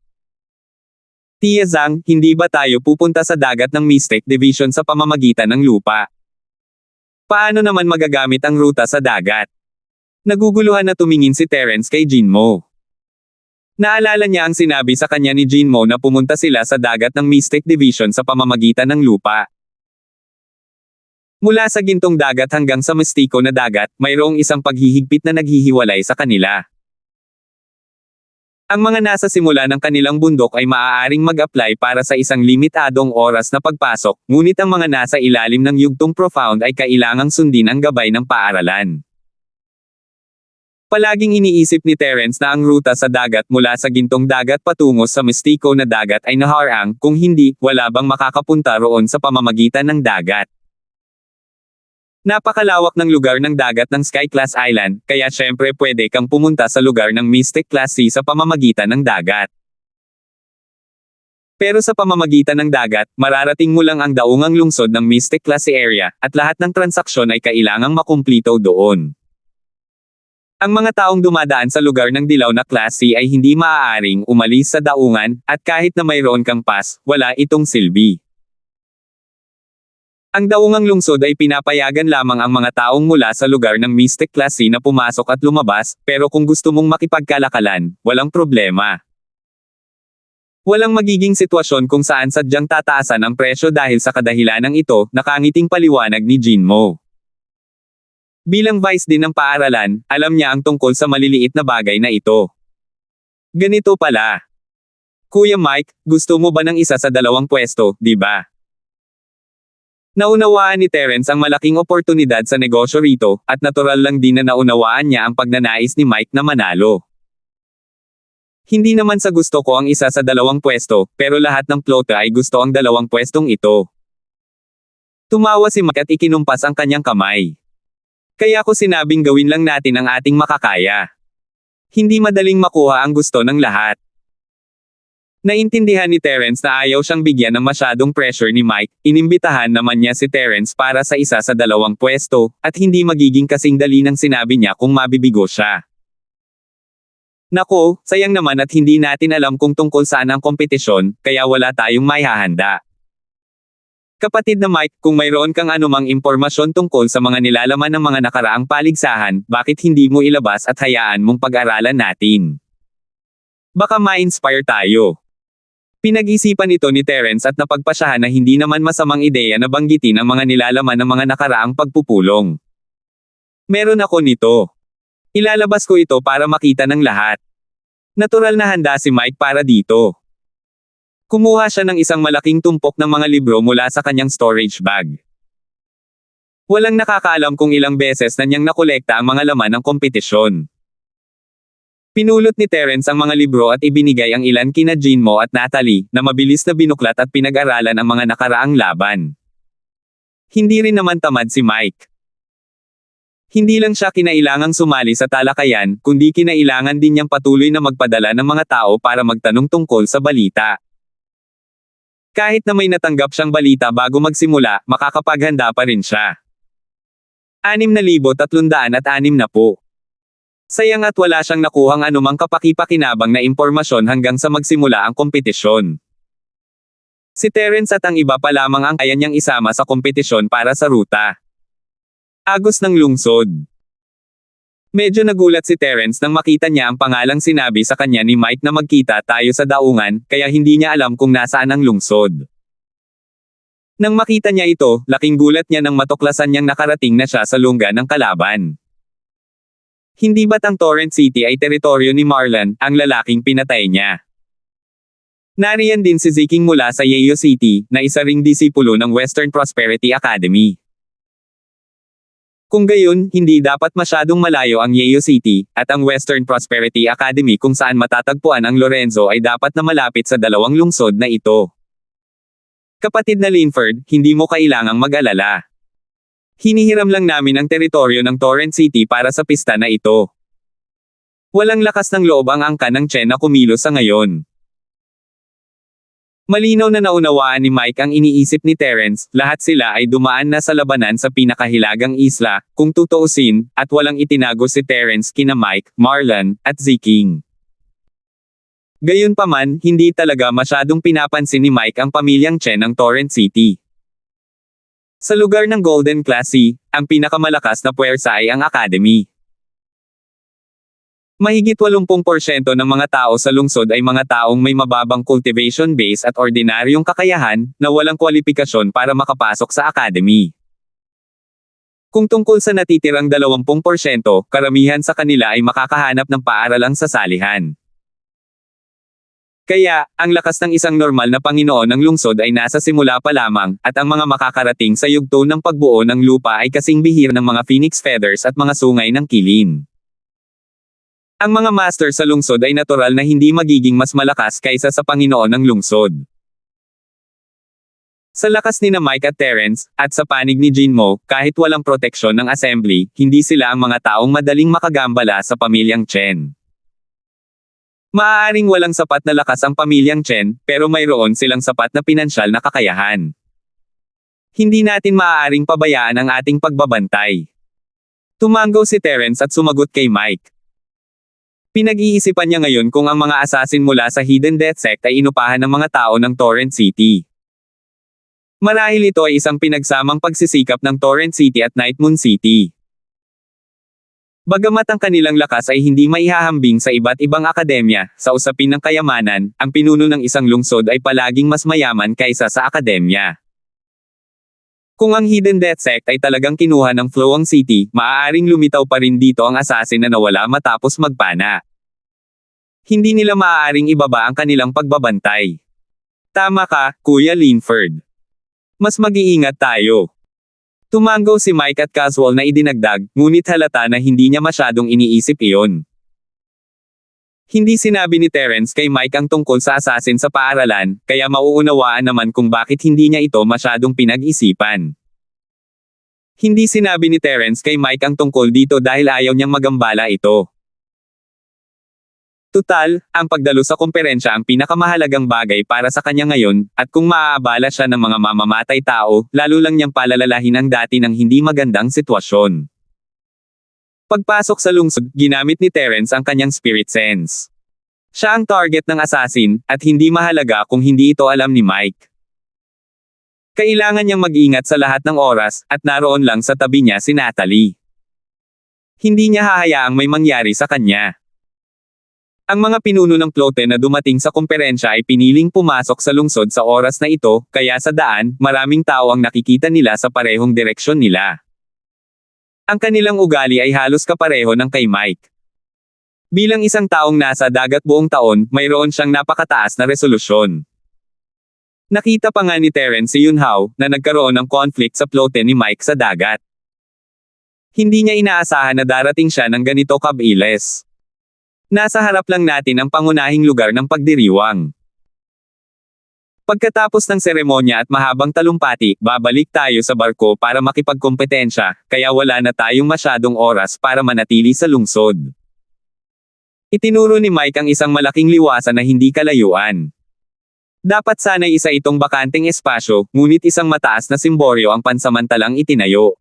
Tia Zhang, hindi ba tayo pupunta sa dagat ng Mystic Division sa pamamagitan ng lupa? Paano naman magagamit ang ruta sa dagat? Naguguluhan na tumingin si Terence kay Jinmo. Naalala niya ang sinabi sa kanya ni Jinmo na pumunta sila sa dagat ng Mystic Division sa pamamagitan ng lupa. Mula sa gintong dagat hanggang sa mistiko na dagat, mayroong isang paghihigpit na naghihiwalay sa kanila. Ang mga nasa simula ng kanilang bundok ay maaaring mag-apply para sa isang limitadong oras na pagpasok, ngunit ang mga nasa ilalim ng yugtong profound ay kailangang sundin ang gabay ng paaralan. Palaging iniisip ni Terence na ang ruta sa dagat mula sa gintong dagat patungo sa mistiko na dagat ay naharang, kung hindi, wala bang makakapunta roon sa pamamagitan ng dagat. Napakalawak ng lugar ng dagat ng Sky Class Island, kaya syempre pwede kang pumunta sa lugar ng Mystic Class C sa pamamagitan ng dagat. Pero sa pamamagitan ng dagat, mararating mo lang ang daungang lungsod ng Mystic Class C area, at lahat ng transaksyon ay kailangang makumplito doon. Ang mga taong dumadaan sa lugar ng dilaw na Class C ay hindi maaaring umalis sa daungan, at kahit na mayroon kang pass, wala itong silbi. Ang daungang lungsod ay pinapayagan lamang ang mga taong mula sa lugar ng Mystic Class C na pumasok at lumabas, pero kung gusto mong makipagkalakalan, walang problema. Walang magiging sitwasyon kung saan sadyang tataasan ang presyo dahil sa kadahilanang ito, nakangiting paliwanag ni Jinmo. Bilang vice din ng paaralan, alam niya ang tungkol sa maliliit na bagay na ito. Ganito pala. Kuya Mike, gusto mo ba ng isa sa 2 pwesto, di ba? Naunawaan ni Terence ang malaking oportunidad sa negosyo rito, at natural lang din na naunawaan niya ang pagnanais ni Mike na manalo. Hindi naman sa gusto ko ang isa sa 2 pwesto, pero lahat ng plota ay gusto ang 2 pwestong ito. Tumawa si Mike at ikinumpas ang kanyang kamay. Kaya ko sinabing gawin lang natin ang ating makakaya. Hindi madaling makuha ang gusto ng lahat. Naintindihan ni Terence na ayaw siyang bigyan ng masyadong pressure ni Mike, inimbitahan naman niya si Terence para sa isa sa 2 pwesto, at hindi magiging kasing dali ng sinabi niya kung mabibigo siya. Nako, sayang naman at hindi natin alam kung tungkol saan ang kompetisyon, kaya wala tayong maihahanda. Kapatid na Mike, kung mayroon kang anumang impormasyon tungkol sa mga nilalaman ng mga nakaraang paligsahan, bakit hindi mo ilabas at hayaan mong pag-aralan natin? Baka ma-inspire tayo. Pinag-isipan ito ni Terence at napagpasyahan na hindi naman masamang ideya na banggitin ang mga nilalaman ng mga nakaraang pagpupulong. Meron ako nito. Ilalabas ko ito para makita ng lahat. Natural na handa si Mike para dito. Kumuha siya ng isang malaking tumpok ng mga libro mula sa kanyang storage bag. Walang nakakaalam kung ilang beses na niyang nakolekta ang mga laman ng kompetisyon. Pinulot ni Terence ang mga libro at ibinigay ang ilan kina Jinmo at Natalie, na mabilis na binuklat at pinag-aralan ang mga nakaraang laban. Hindi rin naman tamad si Mike. Hindi lang siya kinailangang sumali sa talakayan, kundi kinailangan din niyang patuloy na magpadala ng mga tao para magtanong tungkol sa balita. Kahit na may natanggap siyang balita bago magsimula, makakapaghanda pa rin siya. 6,306 na po. Sayang at wala siyang nakuhang anumang kapaki-pakinabang na impormasyon hanggang sa magsimula ang kompetisyon. Si Terence at ang iba pa lamang ang kaya niyang isama sa kompetisyon para sa ruta. Agos ng lungsod. Medyo nagulat si Terence nang makita niya ang pangalang sinabi sa kanya ni Mike na magkita tayo sa daungan, kaya hindi niya alam kung nasaan ang lungsod. Nang makita niya ito, laking gulat niya nang matuklasan niyang nakarating na siya sa lungga ng kalaban. Hindi ba't ang Torrent City ay teritoryo ni Marlon, ang lalaking pinatay niya? Nariyan din si Ziking mula sa Yeo City, na isa ring disipulo ng Western Prosperity Academy. Kung gayon, hindi dapat masyadong malayo ang Yeo City, at ang Western Prosperity Academy kung saan matatagpuan ang Lorenzo ay dapat na malapit sa dalawang lungsod na ito. Kapatid na Linford, hindi mo kailangang mag-alala. Hinihiram lang namin ang teritoryo ng Torrent City para sa pista na ito. Walang lakas ng loob ang angka ng Chen na kumilos sa ngayon. Malinaw na naunawaan ni Mike ang iniisip ni Terence, lahat sila ay dumaan na sa labanan sa pinakahilagang isla, kung tutuusin, at walang itinago si Terence kina Mike, Marlon, at Ziking. Gayunpaman, hindi talaga masyadong pinapansin ni Mike ang pamilyang Chen ng Torrent City. Sa lugar ng Golden Class C, ang pinakamalakas na puwersa ay ang Academy. Mahigit 80% ng mga tao sa lungsod ay mga taong may mababang cultivation base at ordinaryong kakayahan, na walang kwalifikasyon para makapasok sa academy. Kung tungkol sa natitirang 20%, karamihan sa kanila ay makakahanap ng paaralang sasalihan. Kaya, ang lakas ng isang normal na Panginoon ng lungsod ay nasa simula pa lamang, at ang mga makakarating sa yugto ng pagbuo ng lupa ay kasing bihir ng mga phoenix feathers at mga sungay ng kilin. Ang mga master sa lungsod ay natural na hindi magiging mas malakas kaysa sa Panginoon ng lungsod. Sa lakas ni Mike at Terence, at sa panig ni Jinmo, kahit walang proteksyon ng assembly, hindi sila ang mga taong madaling makagambala sa pamilyang Chen. Maaaring walang sapat na lakas ang pamilyang Chen, pero mayroon silang sapat na pinansyal na kakayahan. Hindi natin maaaring pabayaan ang ating pagbabantay. Tumanggaw si Terence at sumagot kay Mike. Pinag-iisipan niya ngayon kung ang mga assassin mula sa Hidden Death Sect ay inupahan ng mga tao ng Torrent City. Marahil ito ay isang pinagsamang pagsisikap ng Torrent City at Night Moon City. Bagamat ang kanilang lakas ay hindi maihahambing sa iba't ibang akademya, sa usapin ng kayamanan, ang pinuno ng isang lungsod ay palaging mas mayaman kaysa sa akademya. Kung ang Hidden Death Sect ay talagang kinuha ng Floang City, maaaring lumitaw pa rin dito ang assassin na nawala matapos magpana. Hindi nila maaaring ibaba ang kanilang pagbabantay. Tama ka, Kuya Linford. Mas mag-iingat tayo. Tumanggaw si Mike at casual na idinagdag, ngunit halata na hindi niya masyadong iniisip iyon. Hindi sinabi ni Terence kay Mike ang tungkol sa assassin sa paaralan, kaya mauunawaan naman kung bakit hindi niya ito masyadong pinag-isipan. Hindi sinabi ni Terence kay Mike ang tungkol dito dahil ayaw niyang magambala ito. Tutal, ang pagdalo sa komperensya ang pinakamahalagang bagay para sa kanya ngayon, at kung maaabala siya ng mga mamamatay tao, lalo lang niyang palalalahin ang dati ng hindi magandang sitwasyon. Pagpasok sa lungsod, ginamit ni Terence ang kanyang spirit sense. Siya ang target ng assassin, at hindi mahalaga kung hindi ito alam ni Mike. Kailangan niyang mag-ingat sa lahat ng oras, at naroon lang sa tabi niya si Natalie. Hindi niya hahayaang may mangyari sa kanya. Ang mga pinuno ng Plote na dumating sa komperensya ay piniling pumasok sa lungsod sa oras na ito, kaya sa daan, maraming tao ang nakikita nila sa parehong direksyon nila. Ang kanilang ugali ay halos kapareho ng kay Mike. Bilang isang taong nasa dagat buong taon, mayroon siyang napakataas na resolusyon. Nakita pa nga ni Terence si Yunhao, na nagkaroon ng conflict sa plote ni Mike sa dagat. Hindi niya inaasahan na darating siya ng ganito kabilis. Nasa harap lang natin ang pangunahing lugar ng pagdiriwang. Pagkatapos ng seremonya at mahabang talumpati, babalik tayo sa barko para makipagkompetensya, kaya wala na tayong masyadong oras para manatili sa lungsod. Itinuro ni Mike ang isang malaking liwasan na hindi kalayuan. Dapat sana'y isa itong bakanteng espasyo, ngunit isang mataas na simboryo ang pansamantalang itinayo.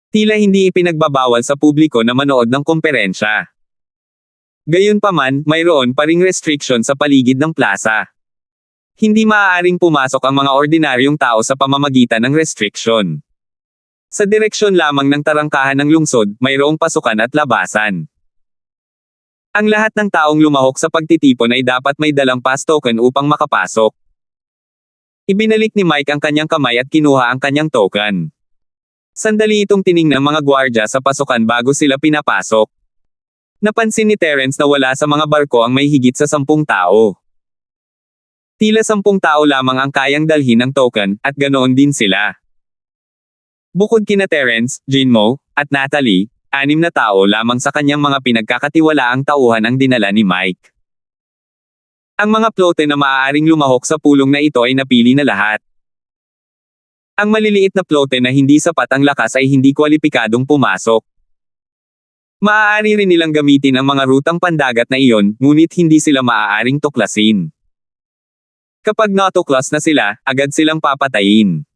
Tila hindi ipinagbabawal sa publiko na manood ng komperensya. Gayunpaman, mayroon pa ring restriction sa paligid ng plaza. Hindi maaaring pumasok ang mga ordinaryong tao sa pamamagitan ng restriction. Sa direksyon lamang ng tarangkahan ng lungsod, mayroong pasukan at labasan. Ang lahat ng taong lumahok sa pagtitipon ay dapat may dalang pass token upang makapasok. Ibinalik ni Mike ang kanyang kamay at kinuha ang kanyang token. Sandali itong tiningnan ng mga gwardya sa pasukan bago sila pinapasok. Napansin ni Terence na wala sa mga barko ang may higit sa 10 tao. Tila 10 tao lamang ang kayang dalhin ng token, at ganoon din sila. Bukod kina Terence, Jinmo, at Natalie, 6 na tao lamang sa kanyang mga pinagkakatiwalaang tauhan ang dinala ni Mike. Ang mga plote na maaaring lumahok sa pulong na ito ay napili na lahat. Ang maliliit na plote na hindi sapat ang lakas ay hindi kwalipikadong pumasok. Maaari rin nilang gamitin ang mga rutang pandagat na iyon, ngunit hindi sila maaaring tuklasin. Kapag natuklas na sila, agad silang papatayin.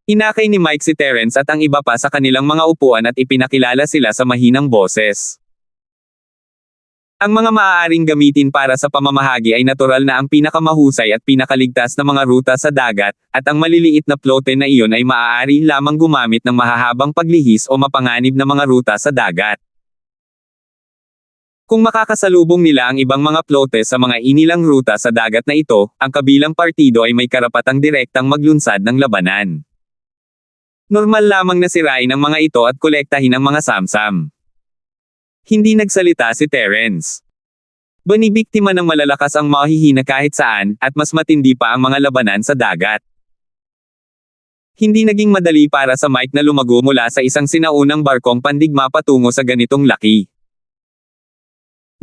Inakay ni Mike si Terence at ang iba pa sa kanilang mga upuan at ipinakilala sila sa mahinang boses. Ang mga maaaring gamitin para sa pamamahagi ay natural na ang pinakamahusay at pinakaligtas na mga ruta sa dagat, at ang maliliit na plote na iyon ay maaari lamang gumamit ng mahahabang paglihis o mapanganib na mga ruta sa dagat. Kung makakasalubong nila ang ibang mga plote sa mga inilang ruta sa dagat na ito, ang kabilang partido ay may karapatang direktang maglunsad ng labanan. Normal lamang na sirain ang mga ito at kolektahin ang mga samsam. Hindi nagsalita si Terence. Banibiktima ng malalakas ang mahihina kahit saan, at mas matindi pa ang mga labanan sa dagat. Hindi naging madali para sa Mike na lumago mula sa isang sinaunang barkong pandigma patungo sa ganitong laki.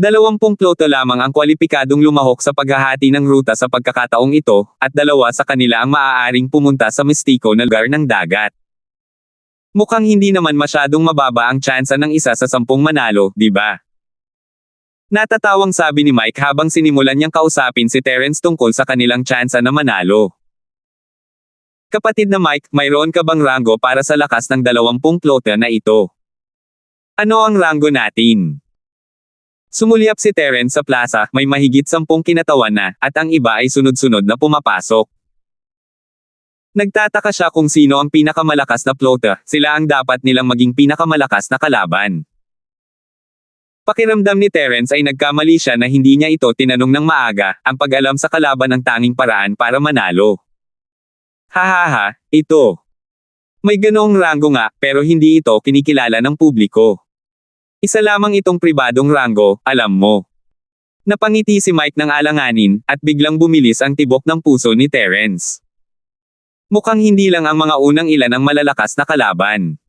20 ploto lamang ang kwalipikadong lumahok sa paghahati ng ruta sa pagkakataong ito, at 2 sa kanila ang maaaring pumunta sa mistiko na lugar ng dagat. Mukhang hindi naman masyadong mababa ang tsansa ng isa sa 10 manalo, di ba? Natatawang sabi ni Mike habang sinimulan niyang kausapin si Terence tungkol sa kanilang tsansa na manalo. Kapatid na Mike, mayroon ka bang ranggo para sa lakas ng 20 ploto na ito? Ano ang ranggo natin? Sumulyap si Terence sa plaza, may mahigit 10 kinatawan na, at ang iba ay sunod-sunod na pumapasok. Nagtataka siya kung sino ang pinakamalakas na plote, sila ang dapat nilang maging pinakamalakas na kalaban. Pakiramdam ni Terence ay nagkamali siya na hindi niya ito tinanong ng maaga, ang pag-alam sa kalaban ang tanging paraan para manalo. Hahaha, ito. May ganoong ranggo nga, pero hindi ito kinikilala ng publiko. Isa lamang itong pribadong ranggo, alam mo. Napangiti si Mike ng alanganin, at biglang bumilis ang tibok ng puso ni Terence. Mukhang hindi lang ang mga unang ilan ang malalakas na kalaban.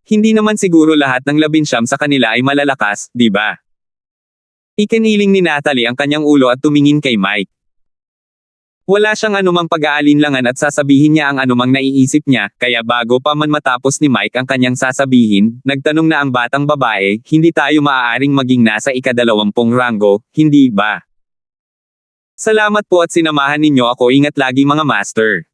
Hindi naman siguro lahat ng 19 sa kanila ay malalakas, di ba? Ikiniling ni Natalie ang kanyang ulo at tumingin kay Mike. Wala siyang anumang pag-aalinlangan at sasabihin niya ang anumang naiisip niya, kaya bago pa man matapos ni Mike ang kanyang sasabihin, nagtanong na ang batang babae, hindi tayo maaaring maging nasa ika-20 ranggo, hindi ba? Salamat po at sinamahan ninyo ako, ingat lagi mga master.